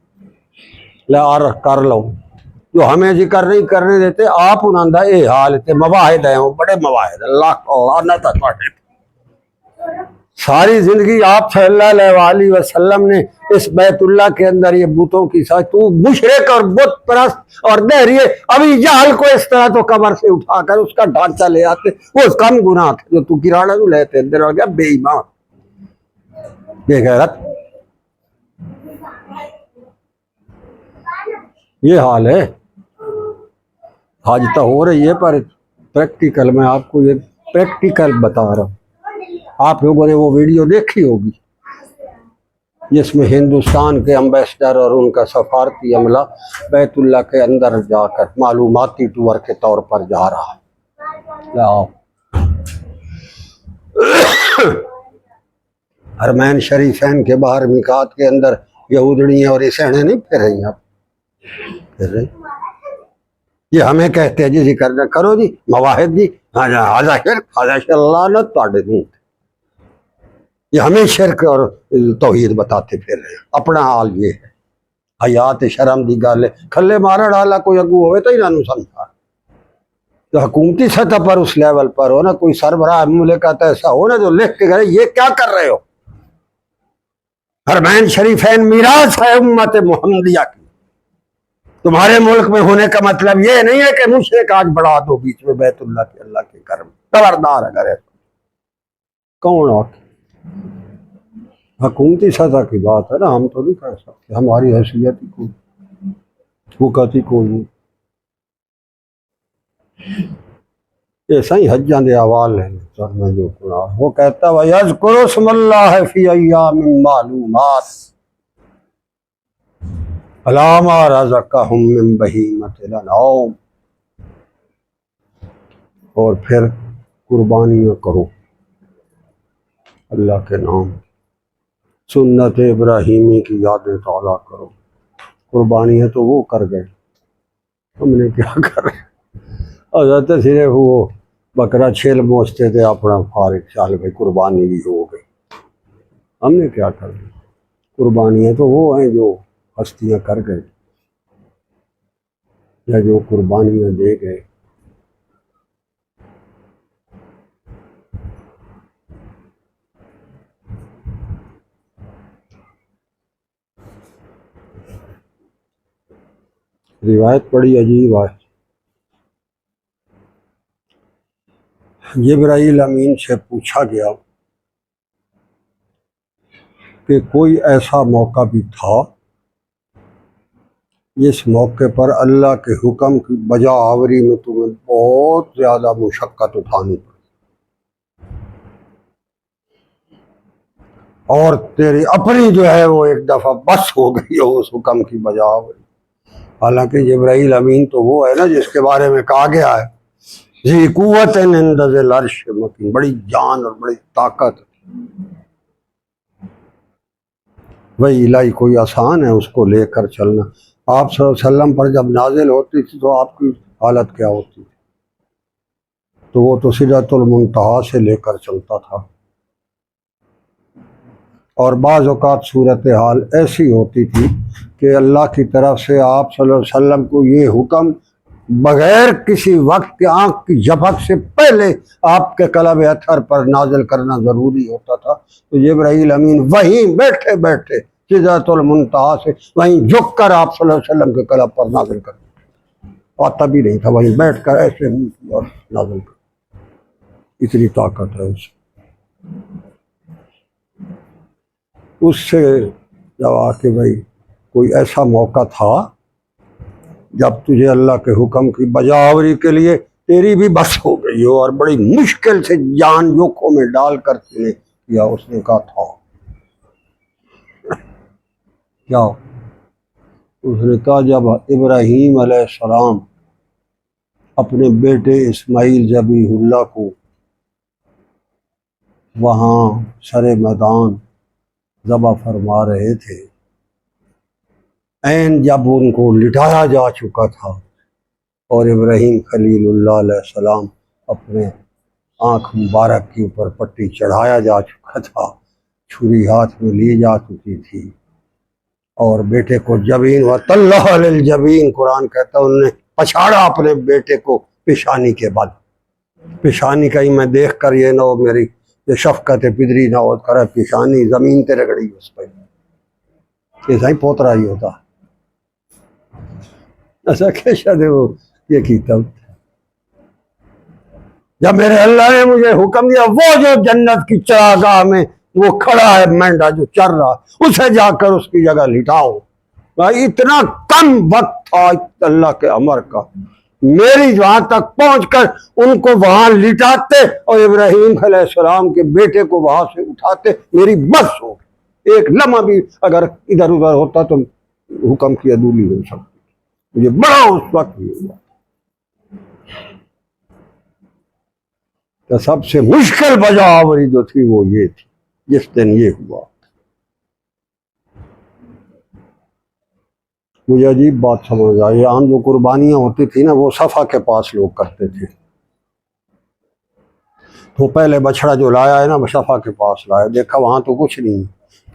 کر لو جو ہمیں ذکر نہیں کرنے دیتے، آپ انہوں دا اے حال تے مواحد ہیں، بڑے مواحد، اللہ نہ ساری زندگی آپ صلی اللہ علیہ وسلم نے اس بیت اللہ کے اندر یہ بتوں کی ساتھ، تو مشرک اور بت پرست اور دہریے، ابھی جہل کو اس طرح تو قبر سے اٹھا کر اس کا ڈھانچہ لے آتے، وہ کم گناہ تھے جو تو کراڑا جو لیتے اندر ہو گیا بے ایمان بے غیرت۔ یہ حال ہے، حج تو ہو رہی ہے پر پریکٹیکل، میں آپ کو یہ پریکٹیکل بتا رہا ہوں۔ آپ لوگوں نے وہ ویڈیو دیکھی ہوگی جس میں ہندوستان کے امبیسڈر اور ان کا سفارتی عملہ بیت اللہ کے اندر جا کر معلوماتی ٹور کے طور پر جا رہا ہے۔ حرمین شریفین کے باہر میقات کے اندر یہودڑیاں اور عیسائیاں نہیں پھر رہی ہیں، آپ پھر رہی۔ یہ ہمیں کہتے ہیں جی ذکر نہ کرو جی مواحد جی، ہاں شرک اللہ نہ تاڑے نہیں، یہ ہمیں شرک اور توحید بتاتے پھر رہے ہیں۔ اپنا حال یہ ہے، حیات شرم دی گل ہے، کھلے مارا ڈالا کوئی اگو ہوئے تو ہی نہ سمجھا، تو حکومتی سطح پر اس لیول پر ہو نا، کوئی سربراہ مملکت ایسا ہو نا جو لکھ کے گئے یہ کیا کر رہے ہو؟ حرمین شریفین میراث ہے امت محمدیہ کی، تمہارے ملک میں ہونے کا مطلب یہ نہیں ہے کہ مشرک آج بڑھا دو بیچ میں بیت اللہ کے، اللہ کے کرم، خبردار اگر ایسا کون آتا؟ حکومتی سطح کی بات ہے نا، ہم تو نہیں کر سکتے، ہماری حیثیت ہی کوئی حکومت ہی کوئی نہیں۔ ایسا ہی حجاں دے احوال ہیں جو وہ کہتا ہے وَيَذْكُرُ اسْمَ اللَّهِ فِي أَيَّامٍ مَّعْلُومَاتٍ عَلَىٰ مَا رَزَقَهُم مِّن بَهِيمَةِ الْأَنْعَامِ، اور پھر قربانیاں کرو اللہ کے نام، سنت ابراہیمی کی یادیں تعالیٰ کرو۔ قربانیاں تو وہ کر گئے، ہم نے کیا کر رہے؟ حضرت صرف وہ بکرا چھیل موچتے تھے اپنا فارغ، چال بھائی قربانی بھی ہو گئی، ہم نے کیا کر رہے؟ قربانیاں تو وہ ہیں جو ہستیاں کر گئے یا جو قربانیاں دے گئے۔ روایت بڑی عجیب ہے، جبرائیل امین سے پوچھا گیا کہ کوئی ایسا موقع بھی تھا جس موقع پر اللہ کے حکم کی بجا آوری میں تمہیں بہت زیادہ مشقت اٹھانی پڑی اور تیری اپنی جو ہے وہ ایک دفعہ بس ہو گئی ہو اس حکم کی بجا آوری؟ حالانکہ جبرائیل امین تو وہ ہے نا جس کے بارے میں کہا گیا ہے ذی قوت عند ذی العرش مکین، بڑی جان اور بڑی طاقت۔ وہی الہی کوئی آسان ہے اس کو لے کر چلنا؟ آپ صلی اللہ علیہ وسلم پر جب نازل ہوتی تھی تو آپ کی حالت کیا ہوتی تھی؟ تو وہ تو سدرۃ المنتہا سے لے کر چلتا تھا، اور بعض اوقات صورتحال ایسی ہوتی تھی کہ اللہ کی طرف سے آپ صلی اللہ علیہ وسلم کو یہ حکم بغیر کسی وقت کے آنکھ کی جھپک سے پہلے آپ کے قلب اطہر پر نازل کرنا ضروری ہوتا تھا، تو جبرائیل امین وہیں بیٹھے بیٹھے سدرۃ المنتہا سے وہیں جھک کر آپ صلی اللہ علیہ وسلم کے قلب پر نازل کرتے، آتا بھی نہیں تھا، وہیں بیٹھ کر ایسے اور نازل کرتے، اتنی طاقت ہے اس سے جب کہ بھائی کوئی ایسا موقع تھا جب تجھے اللہ کے حکم کی بجاوری کے لیے تیری بھی بس ہو گئی ہو اور بڑی مشکل سے جان جوکھوں میں ڈال کر تینے کیا، اس نے کہا تھا کیا؟ اس نے کہا جب ابراہیم علیہ السلام اپنے بیٹے اسماعیل ذبیح اللہ کو وہاں سر میدان ذبح فرما رہے تھے، عین جب ان کو لٹایا جا چکا تھا اور ابراہیم خلیل اللہ علیہ السلام اپنے آنکھ مبارک کے اوپر پٹی چڑھایا جا چکا تھا، چھری ہاتھ میں لی جا چکی تھی، اور بیٹے کو جبین وَطَلَّعَ عَلَى الْجَبِينَ قرآن کہتا ہے انہوں نے پچھاڑا اپنے بیٹے کو پیشانی کے بعد، پیشانی کہیں میں دیکھ کر یہ نہ ہو میری یہ شفقت پدری نہ ہو کرے پیشانی زمین تے رگڑی اس پہ، ایسا ہی پوترا ہی ہوتا ایسا کیسا دے وہ یہ کیتا جب میرے اللہ نے مجھے حکم دیا وہ جو جنت کی چراگاہ میں وہ کھڑا ہے مینڈا جو چر رہا اسے جا کر اس کی جگہ لٹاؤ، بھائی اتنا کم وقت تھا اللہ کے امر کا، میری وہاں تک پہنچ کر ان کو وہاں لٹاتے اور ابراہیم علیہ السلام کے بیٹے کو وہاں سے اٹھاتے، میری بس ہو ایک لمحہ بھی اگر ادھر ادھر ہوتا تو حکم کی عدولی ہو سکتی، مجھے بڑا اس وقت یہ ہوا کہ سب سے مشکل بجاوری جو تھی وہ یہ تھی جس دن یہ ہوا۔ مجھے عجیب بات سمجھ آئی، عام جو قربانیاں ہوتی تھی نا وہ صفا کے پاس لوگ کرتے تھے، تو پہلے بچڑا جو لایا ہے نا صفا کے پاس لایا، دیکھا وہاں تو کچھ نہیں،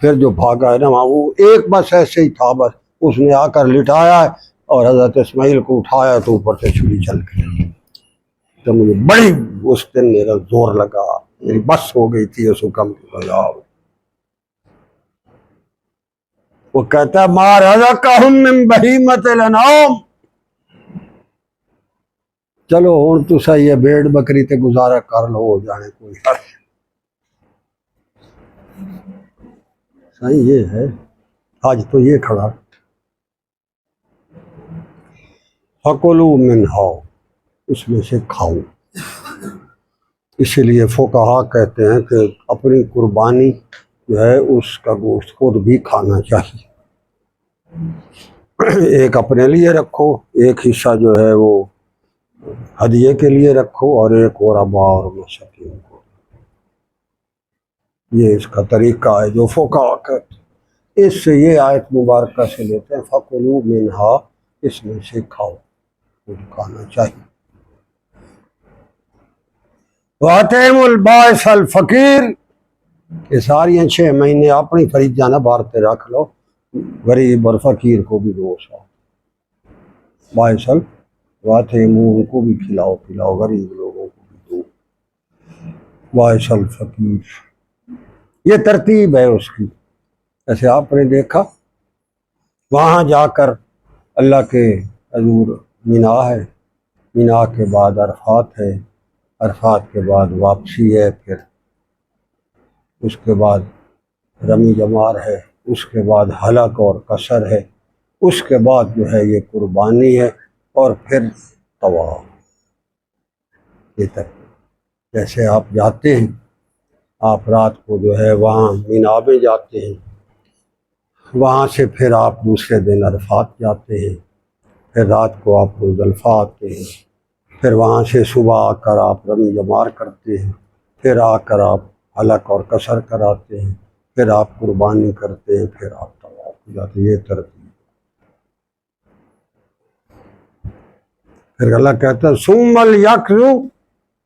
پھر جو بھاگا ہے نا وہاں وہ ایک بس ایسے ہی تھا، بس اس نے آ کر لٹایا اور حضرت اسماعیل کو اٹھایا تو اوپر سے چھری چل گئی، تو مجھے بڑی اس دن میرا زور لگا، میری بس ہو گئی تھی اس حکم کی بجاؤ۔ وہ کہتا ہے ما رزقہم من بہیمۃ الانعام، چلو ہوں تو صحیح ہے بھیڑ بکری تے گزارا کر لو ہو جانے کوئی حرج، صحیح یہ ہے آج تو یہ کھڑا فَكُلُوا مِنْهَا اس میں سے کھاؤ، اسی لیے فقہا کہتے ہیں کہ اپنی قربانی جو ہے اس کا گوشت خود بھی کھانا چاہیے، ایک اپنے لیے رکھو، ایک حصہ جو ہے وہ ہدیے کے لیے رکھو اور ایک غرباء اور مساکین کو، یہ اس کا طریقہ ہے جو فقہا کہتے ہیں، اس سے یہ آیت مبارکہ سے لیتے ہیں فَكُلُوا مِنْهَا اس میں سے کھاؤ، خود کھانا چاہیے۔ وَأَطْعِمُوا الْبَائِسَ الْفَقِيرَ یہ ساری 6 مہینے اپنی فریضہ نہ بھارتے رکھ لو، غریب اور فقیر کو بھی دو سو باعث وَأَطْعِمُوا ان کو بھی کھلاؤ پلاؤ، غریب لوگوں کو بھی دو، باعث الفقیر یہ ترتیب ہے اس کی۔ ایسے آپ نے دیکھا وہاں جا کر اللہ کے حضور مینا ہے، مینا کے بعد عرفات ہے، عرفات کے بعد واپسی ہے، پھر اس کے بعد رمی جمار ہے، اس کے بعد حلق اور قصر ہے، اس کے بعد جو ہے یہ قربانی ہے، اور پھر طواف، یہ تک جیسے آپ جاتے ہیں آپ رات کو جو ہے وہاں مینا میں جاتے ہیں، وہاں سے پھر آپ دوسرے دن عرفات جاتے ہیں، پھر رات کو آپ مزدلفہ آتے ہیں، پھر وہاں سے صبح آ کر آپ رمی جمار کرتے ہیں، پھر آ کر آپ حلق اور قصر کراتے ہیں، پھر آپ قربانی کرتے ہیں، پھر آپ طواف ہو جاتے ہیں، یہ ترتیب۔ پھر اللہ کہتا ہے ثُمَّ لْيَقْضُوا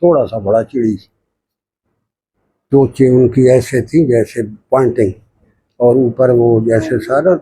تھوڑا سا بڑا چڑی، چونچیں ان کی ایسے تھیں جیسے پوائنٹنگ، اور اوپر وہ جیسے سارا